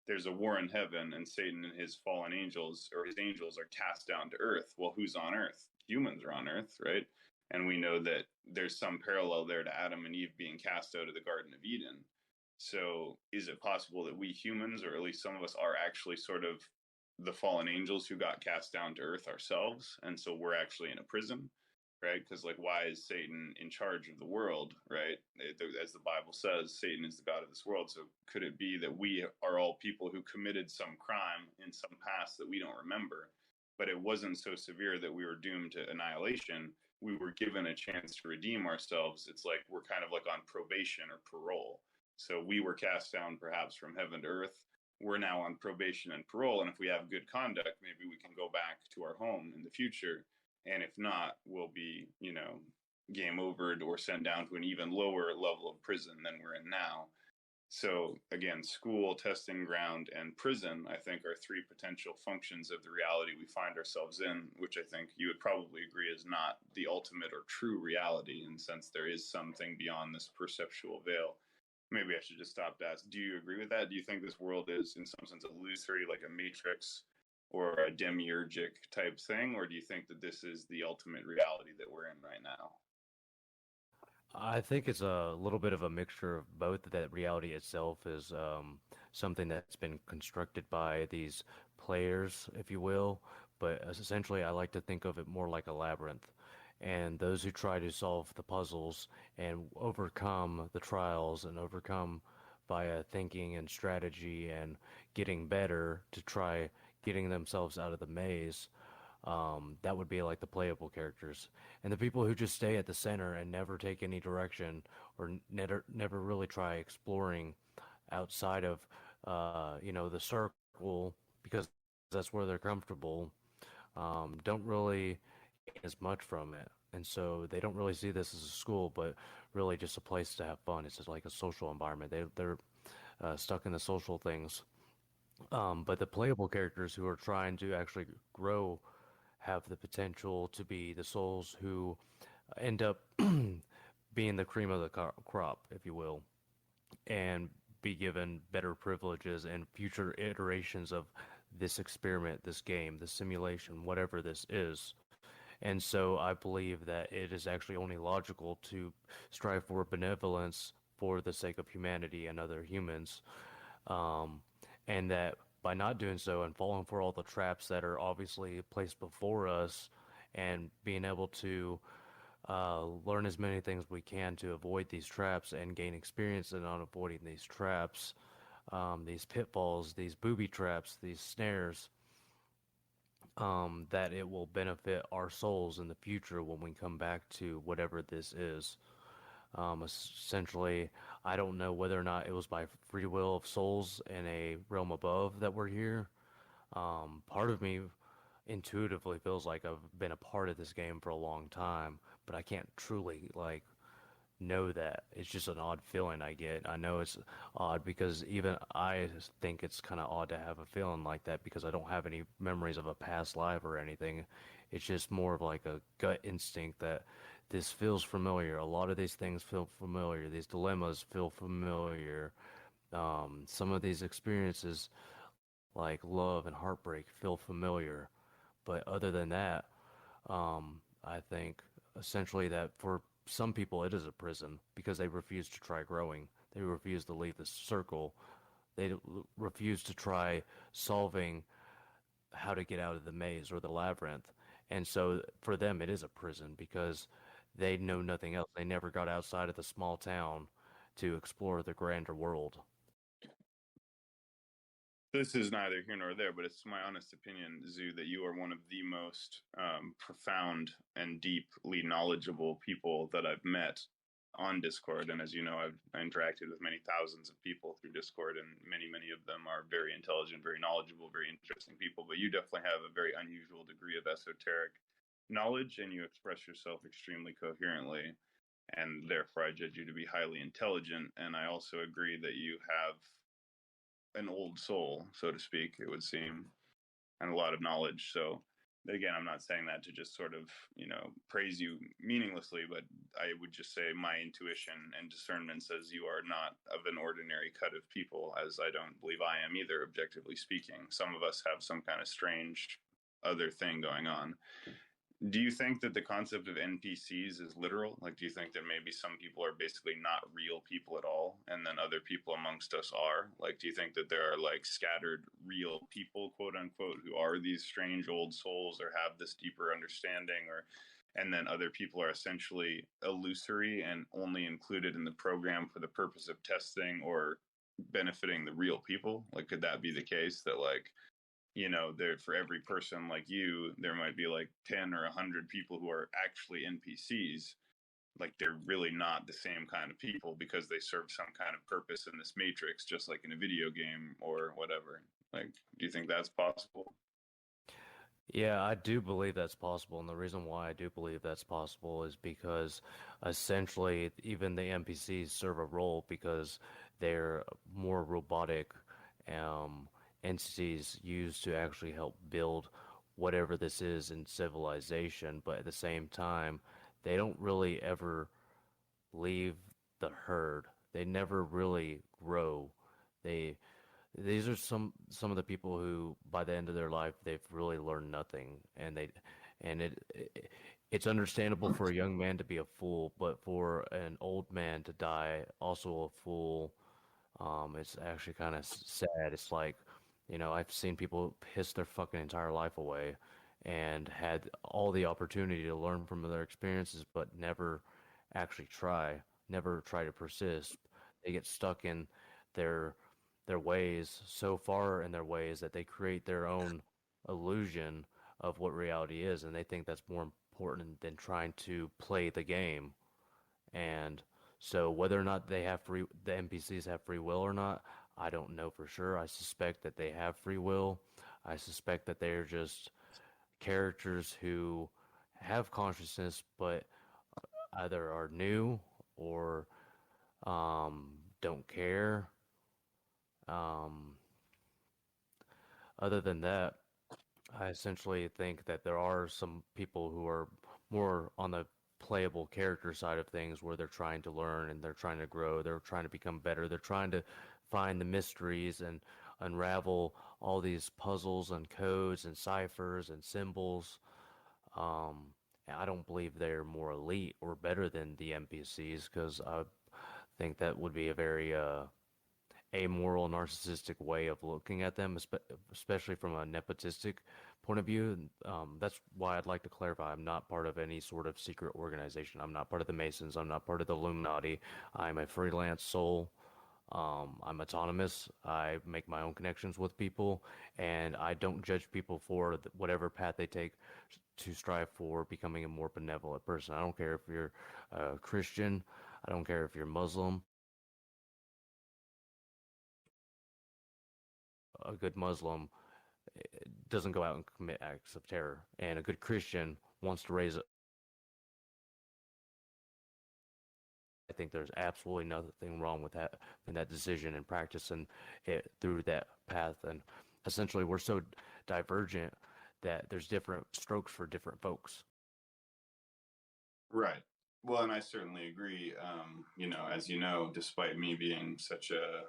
there's a war in heaven, and Satan and his fallen angels, or his angels, are cast down to earth. Well, who's on earth? Humans are on earth, right? And we know that there's some parallel there to Adam and Eve being cast out of the Garden of Eden. So is it possible that we humans, or at least some of us, are actually sort of the fallen angels who got cast down to earth ourselves? And so we're actually in a prison, right? Because, like, why is Satan in charge of the world, right? As the Bible says, Satan is the god of this world. So could it be that we are all people who committed some crime in some past that we don't remember, but it wasn't so severe that we were doomed to annihilation? We were given a chance to redeem ourselves. It's like we're kind of like on probation or parole. So we were cast down perhaps from heaven to earth. We're now on probation and parole. And if we have good conduct, maybe we can go back to our home in the future. And if not, we'll be, game overed or sent down to an even lower level of prison than we're in now. So again, school, testing ground, and prison, I think, are three potential functions of the reality we find ourselves in, which I think you would probably agree is not the ultimate or true reality, in the sense there is something beyond this perceptual veil. Maybe I should just stop to ask, do you agree with that? Do you think this world is, in some sense, illusory, like a matrix or a demiurgic type thing? Or do you think that this is the ultimate reality that we're in right now? I think it's a little bit of a mixture of both. That reality itself is something that's been constructed by these players, if you will. But essentially, I like to think of it more like a labyrinth. And those who try to solve the puzzles and overcome the trials and overcome via thinking and strategy and getting better to try getting themselves out of the maze, that would be like the playable characters. And the people who just stay at the center and never take any direction or never really try exploring outside of, the circle because that's where they're comfortable, don't really get as much from it. And so they don't really see this as a school, but really just a place to have fun. It's just like a social environment. They're stuck in the social things. But the playable characters who are trying to actually grow have the potential to be the souls who end up being the cream of the crop, if you will, and be given better privileges and future iterations of this experiment, this game, this simulation, whatever this is. And so I believe that it is actually only logical to strive for benevolence for the sake of humanity and other humans. Um, and that by not doing so and falling for all the traps that are obviously placed before us and being able to learn as many things we can to avoid these traps and gain experience in on avoiding these traps, these pitfalls, these booby traps, these snares, that it will benefit our souls in the future when we come back to whatever this is. Essentially, I don't know whether or not it was by free will of souls in a realm above that we're here. Part of me intuitively feels like I've been a part of this game for a long time, but I can't truly like know that. It's just an odd feeling I get. I know it's odd because even I think it's kind of odd to have a feeling like that because I don't have any memories of a past life or anything. It's just more of like a gut instinct that this feels familiar. A lot of these things feel familiar. These dilemmas feel familiar. Some of these experiences, like love and heartbreak, feel familiar. But other than that, I think essentially that for some people it is a prison because they refuse to try growing. They refuse to leave the circle. Refuse to try solving how to get out of the maze or the labyrinth. And so for them, it is a prison because they know nothing else. They never got outside of the small town to explore the grander world. This is neither here nor there, but it's my honest opinion, Zoo, that you are one of the most profound and deeply knowledgeable people that I've met on Discord. And as you know, I've interacted with many thousands of people through Discord, and many of them are very intelligent, very knowledgeable, very interesting people. But you definitely have a very unusual degree of esoteric knowledge, and you express yourself extremely coherently. And therefore, I judge you to be highly intelligent. And I also agree that you have an old soul, so to speak, it would seem, and a lot of knowledge. So again, I'm not saying that to just sort of, praise you meaninglessly, but I would just say my intuition and discernment says you are not of an ordinary cut of people, as I don't believe I am either, objectively speaking. Some of us have some kind of strange other thing going on. Do you think that the concept of NPCs is literal? Like, do you think that maybe some people are basically not real people at all, and then other people amongst us are? Like, do you think that there are like scattered real people, quote unquote, who are these strange old souls or have this deeper understanding, or and then other people are essentially illusory and only included in the program for the purpose of testing or benefiting the real people? Like, could that be the case that like there for every person like you, there might be like 10 or 100 people who are actually NPCs. Like they're really not the same kind of people because they serve some kind of purpose in this matrix, just like in a video game or whatever. Like, do you think that's possible? Yeah, I do believe that's possible, and the reason why I do believe that's possible is because essentially even the NPCs serve a role because they're more robotic um, entities used to actually help build whatever this is in civilization, but at the same time, they don't really ever leave the herd. They never really grow. They these are some of the people who by the end of their life they've really learned nothing, and it's understandable for a young man to be a fool, but for an old man to die also a fool, it's actually kind of sad. It's like, I've seen people piss their fucking entire life away and had all the opportunity to learn from their experiences, but never try to persist. They get stuck in their their ways so far in their ways that they create their own illusion of what reality is, and they think that's more important than trying to play the game. And so whether or not the NPCs have free will or not, I don't know for sure. I suspect that they have free will. I suspect that they're just characters who have consciousness, but either are new or don't care. Um, Other than that, I essentially think that there are some people who are more on the playable character side of things where they're trying to learn and they're trying to grow, they're trying to become better, they're trying to find the mysteries and unravel all these puzzles and codes and ciphers and symbols. And I don't believe they're more elite or better than the NPCs because I think that would be a very amoral, narcissistic way of looking at them, especially from a nepotistic point of view. That's why I'd like to clarify I'm not part of any sort of secret organization. I'm not part of the Masons. I'm not part of the Illuminati. I'm a freelance soul. I'm autonomous. I make my own connections with people, and I don't judge people for whatever path they take to strive for becoming a more benevolent person. I don't care if you're Christian. I don't care if you're Muslim. A good Muslim doesn't go out and commit acts of terror, and a good Christian wants to raise think there's absolutely nothing wrong with that in that decision and practicing it through that path. And essentially, we're so divergent that there's different strokes for different folks. Right. Well, and I certainly agree. As you know, despite me being such a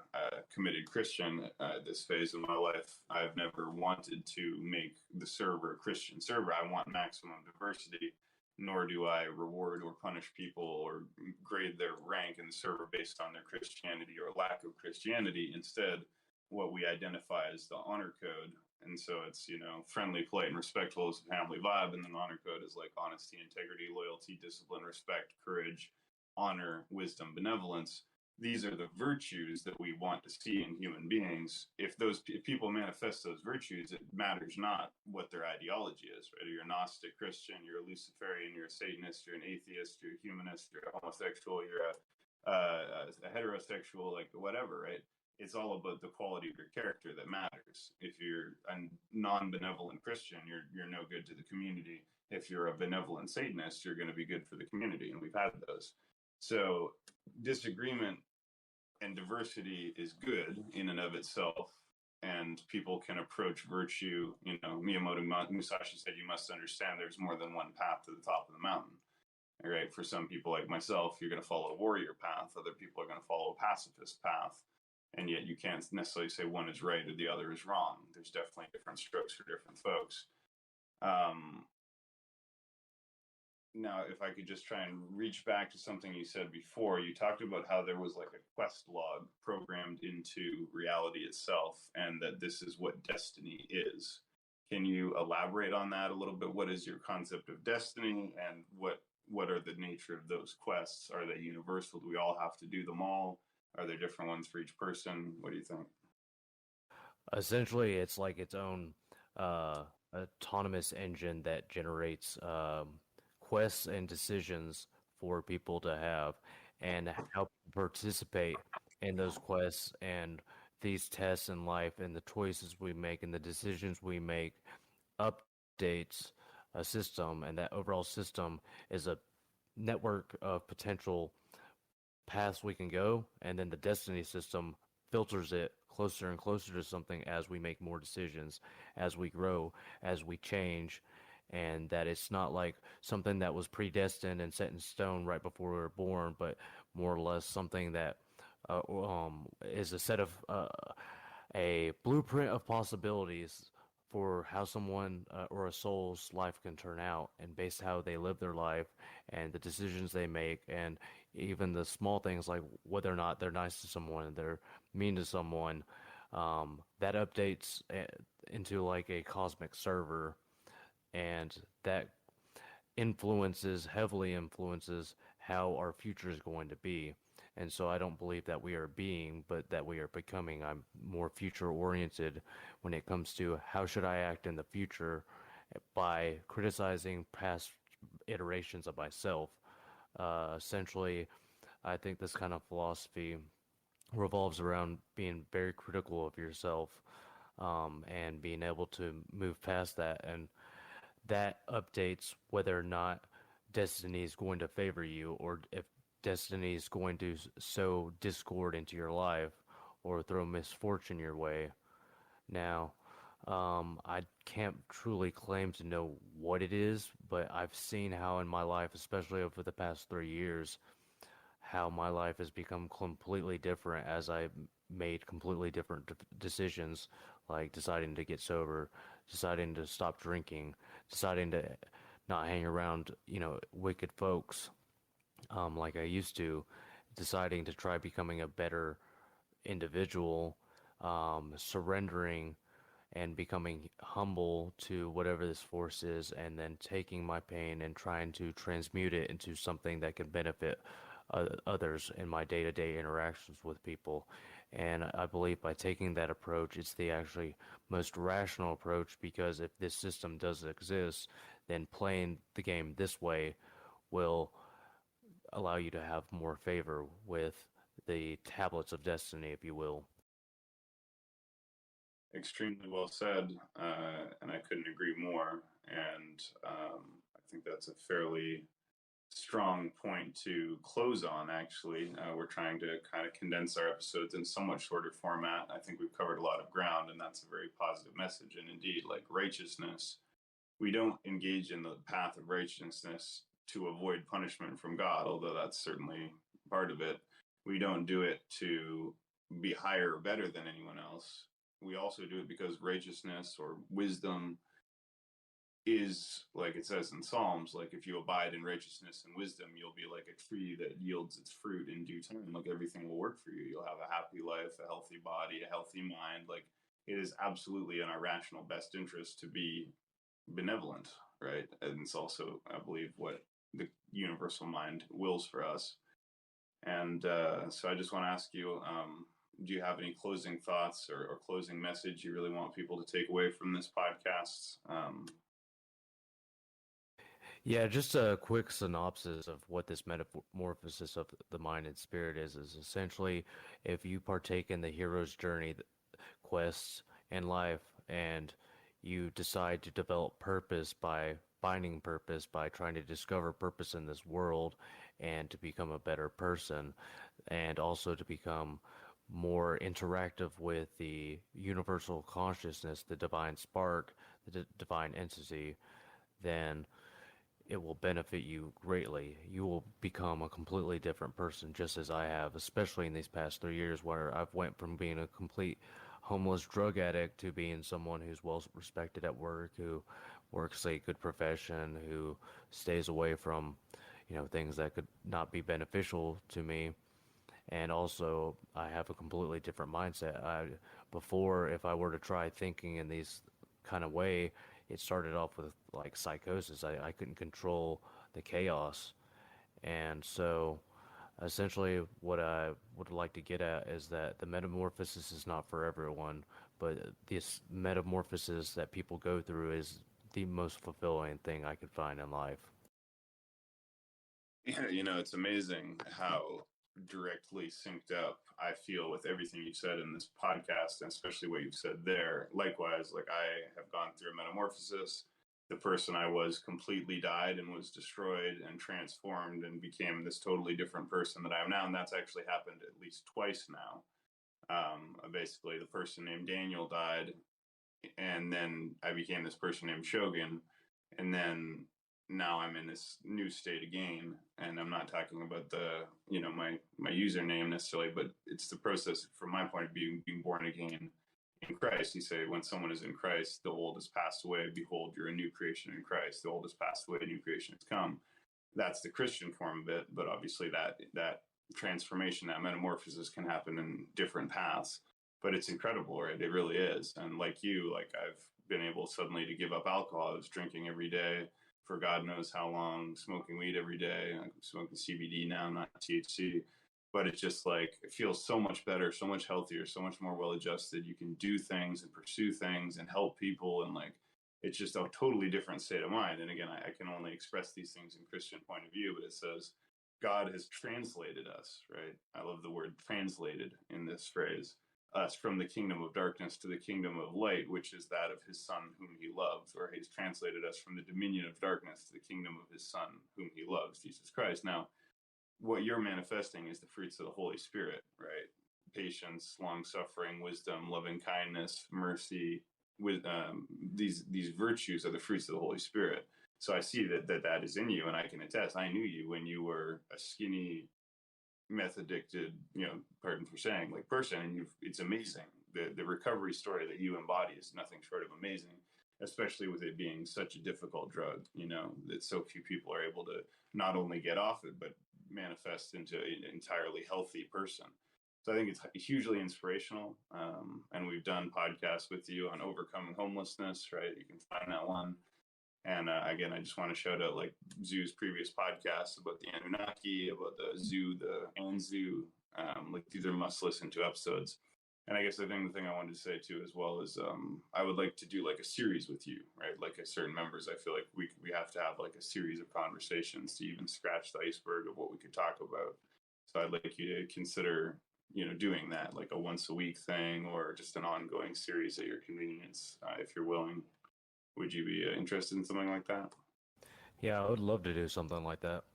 committed Christian at this phase of my life, I've never wanted to make the server a Christian server. I want maximum diversity, nor do I reward or punish people or grade their rank in the server based on their Christianity or lack of Christianity. Instead, what we identify as the honor code. And so it's, friendly, polite, and respectful is a family vibe. And then honor code is like honesty, integrity, loyalty, discipline, respect, courage, honor, wisdom, benevolence. These are the virtues that we want to see in human beings. If people manifest those virtues, it matters not what their ideology is, right? You're a Gnostic Christian, you're a Luciferian, you're a Satanist, you're an atheist, you're a humanist, you're a homosexual, you're a heterosexual, like whatever, right? It's all about the quality of your character that matters. If you're a non-benevolent Christian, you're no good to the community. If you're a benevolent Satanist, you're going to be good for the community, and we've had those. So disagreement and diversity is good in and of itself, and people can approach virtue. Miyamoto Musashi said, you must understand there's more than one path to the top of the mountain. All right, for some people like myself, you're going to follow a warrior path. Other people are going to follow a pacifist path. And yet you can't necessarily say one is right or the other is wrong. There's definitely different strokes for different folks. Now, if I could just try and reach back to something you said before, you talked about how there was like a quest log programmed into reality itself, and that this is what destiny is. Can you elaborate on that a little bit? What is your concept of destiny, and what are the nature of those quests? Are they universal? Do we all have to do them all? Are there different ones for each person? What do you think? Essentially, it's like its own autonomous engine that generates quests and decisions for people to have, and how people participate in those quests and these tests in life, and the choices we make and the decisions we make updates a system, and that overall system is a network of potential paths we can go, and then the destiny system filters it closer and closer to something as we make more decisions, as we grow, as we change, and that it's not like something that was predestined and set in stone right before we were born, but more or less something that is a set of a blueprint of possibilities for how someone or a soul's life can turn out, and based how they live their life and the decisions they make, and even the small things like whether or not they're nice to someone, they're mean to someone, that updates into like a cosmic server, and that heavily influences how our future is going to be. And so I don't believe that we are being, but that we are becoming. I'm more future oriented when it comes to how should I act in the future by criticizing past iterations of myself. Essentially, I think this kind of philosophy revolves around being very critical of yourself, and being able to move past that. And that updates whether or not destiny is going to favor you, or if destiny is going to sow discord into your life or throw misfortune your way. Now, I can't truly claim to know what it is, but I've seen how in my life, especially over the past 3 years, how my life has become completely different as I made completely different decisions, like deciding to get sober, deciding to stop drinking, deciding to not hang around, wicked folks, like I used to, deciding to try becoming a better individual, surrendering and becoming humble to whatever this force is, and then taking my pain and trying to transmute it into something that can benefit others in my day-to-day interactions with people. And I believe by taking that approach, it's the actually most rational approach, because if this system does exist, then playing the game this way will allow you to have more favor with the tablets of destiny, if you will. Extremely well said, and I couldn't agree more. And I think that's a fairly strong point to close on, actually. We're trying to kind of condense our episodes in somewhat shorter format. I think we've covered a lot of ground, and that's a very positive message. And indeed, like righteousness, we don't engage in the path of righteousness to avoid punishment from God, although that's certainly part of it. We don't do it to be higher or better than anyone else. We also do it because righteousness or wisdom is, like it says in Psalms, like if you abide in righteousness and wisdom, you'll be like a tree that yields its fruit in due time. Like everything will work for you. You'll have a happy life, a healthy body, a healthy mind. Like it is absolutely in our rational best interest to be benevolent, right? And it's also, I believe, what the universal mind wills for us. And so I just want to ask you, do you have any closing thoughts or closing message you really want people to take away from this podcast? Yeah, just a quick synopsis of what this metamorphosis of the mind and spirit is essentially if you partake in the hero's journey, quests, and life, and you decide to develop purpose by finding purpose, by trying to discover purpose in this world, and to become a better person, and also to become more interactive with the universal consciousness, the divine spark, the divine entity, then it will benefit you greatly. You will become a completely different person, just as I have, especially in these past 3 years, where I've went from being a complete homeless drug addict to being someone who's well respected at work, who works a good profession, who stays away from, things that could not be beneficial to me. And also, I have a completely different mindset. Before, if I were to try thinking in these kind of way, it started off with like psychosis. I couldn't control the chaos. And so essentially what I would like to get at is that the metamorphosis is not for everyone, but this metamorphosis that people go through is the most fulfilling thing I could find in life. Yeah, it's amazing how directly synced up I feel with everything you've said in this podcast, and especially what you've said there. Likewise, like I have gone through a metamorphosis. The person I was completely died and was destroyed and transformed and became this totally different person that I am now. And that's actually happened at least twice now. Basically, the person named Daniel died, and then I became this person named Shogun, and then now I'm in this new state again. And I'm not talking about the my username necessarily, but it's the process from my point of view, being born again in Christ. You say when someone is in Christ, the old has passed away. Behold, you're a new creation in Christ. The old has passed away, a new creation has come. That's the Christian form of it, but obviously that transformation, that metamorphosis can happen in different paths. But it's incredible, right? It really is. And like you, like I've been able suddenly to give up alcohol. I was drinking every day for God knows how long, smoking weed every day. I'm smoking CBD now, not THC. But it's just like, it feels so much better, so much healthier, so much more well adjusted. You can do things and pursue things and help people. And like, it's just a totally different state of mind. And again, I can only express these things in Christian point of view, but it says God has translated us, right? I love the word translated in this phrase, us from the kingdom of darkness to the kingdom of light, which is that of his son whom he loves, or he's translated us from the dominion of darkness to the kingdom of his son whom he loves, Jesus Christ. Now, what you're manifesting is the fruits of the Holy Spirit, right? Patience, long suffering, wisdom, loving kindness, mercy. With these virtues are the fruits of the Holy Spirit. So I see that is in you, and I can attest. I knew you when you were a skinny, meth addicted, pardon for saying, like person, and it's amazing. The recovery story that you embody is nothing short of amazing, especially with it being such a difficult drug. That so few people are able to not only get off it but manifest into an entirely healthy person. So I think it's hugely inspirational. And we've done podcasts with you on overcoming homelessness, right? You can find that one. And again, I just want to shout out like Zoo's previous podcasts about the Anunnaki, about the Zoo, the Anzu. Like these are must listen to episodes. And I guess the thing I wanted to say too, as well, is I would like to do like a series with you, right? Like a certain members, I feel like we have to have like a series of conversations to even scratch the iceberg of what we could talk about. So I'd like you to consider, doing that, like a once a week thing, or just an ongoing series at your convenience, if you're willing. Would you be interested in something like that? Yeah, I would love to do something like that.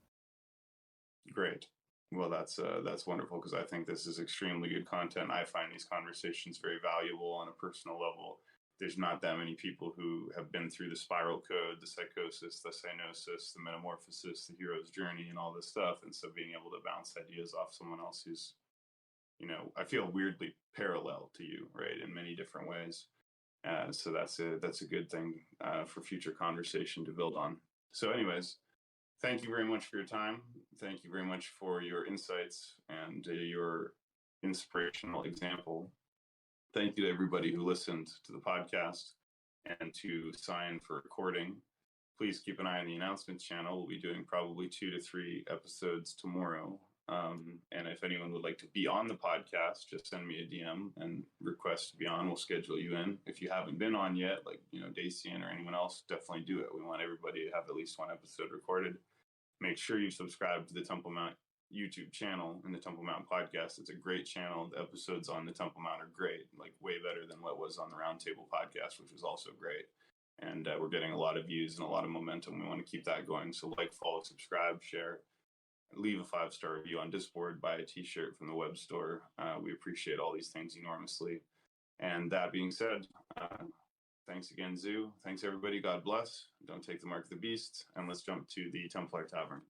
Great. Well, that's wonderful because I think this is extremely good content. I find these conversations very valuable on a personal level. There's not that many people who have been through the spiral code, the psychosis, the cyanosis, the metamorphosis, the hero's journey, and all this stuff. And so being able to bounce ideas off someone else who's, I feel weirdly parallel to you, right, in many different ways. So that's a good thing for future conversation to build on. So, anyways, thank you very much for your time. Thank you very much for your insights and your inspirational example. Thank you to everybody who listened to the podcast and to sign for recording. Please keep an eye on the announcements channel. We'll be doing probably 2 to 3 episodes tomorrow. And if anyone would like to be on the podcast, just send me a DM and request to be on. We'll schedule you in. If you haven't been on yet, like, Dacian or anyone else, definitely do it. We want everybody to have at least one episode recorded. Make sure you subscribe to the Temple Mount YouTube channel and the Temple Mount podcast. It's a great channel. The episodes on the Temple Mount are great, like way better than what was on the Roundtable podcast, which was also great. And we're getting a lot of views and a lot of momentum. We want to keep that going. So like, follow, subscribe, share, leave a 5-star review on Discord, buy a t-shirt from the web store. We appreciate all these things enormously. And that being said, thanks again, Zoo. Thanks, everybody. God bless. Don't take the mark of the beast. And let's jump to the Templar Tavern.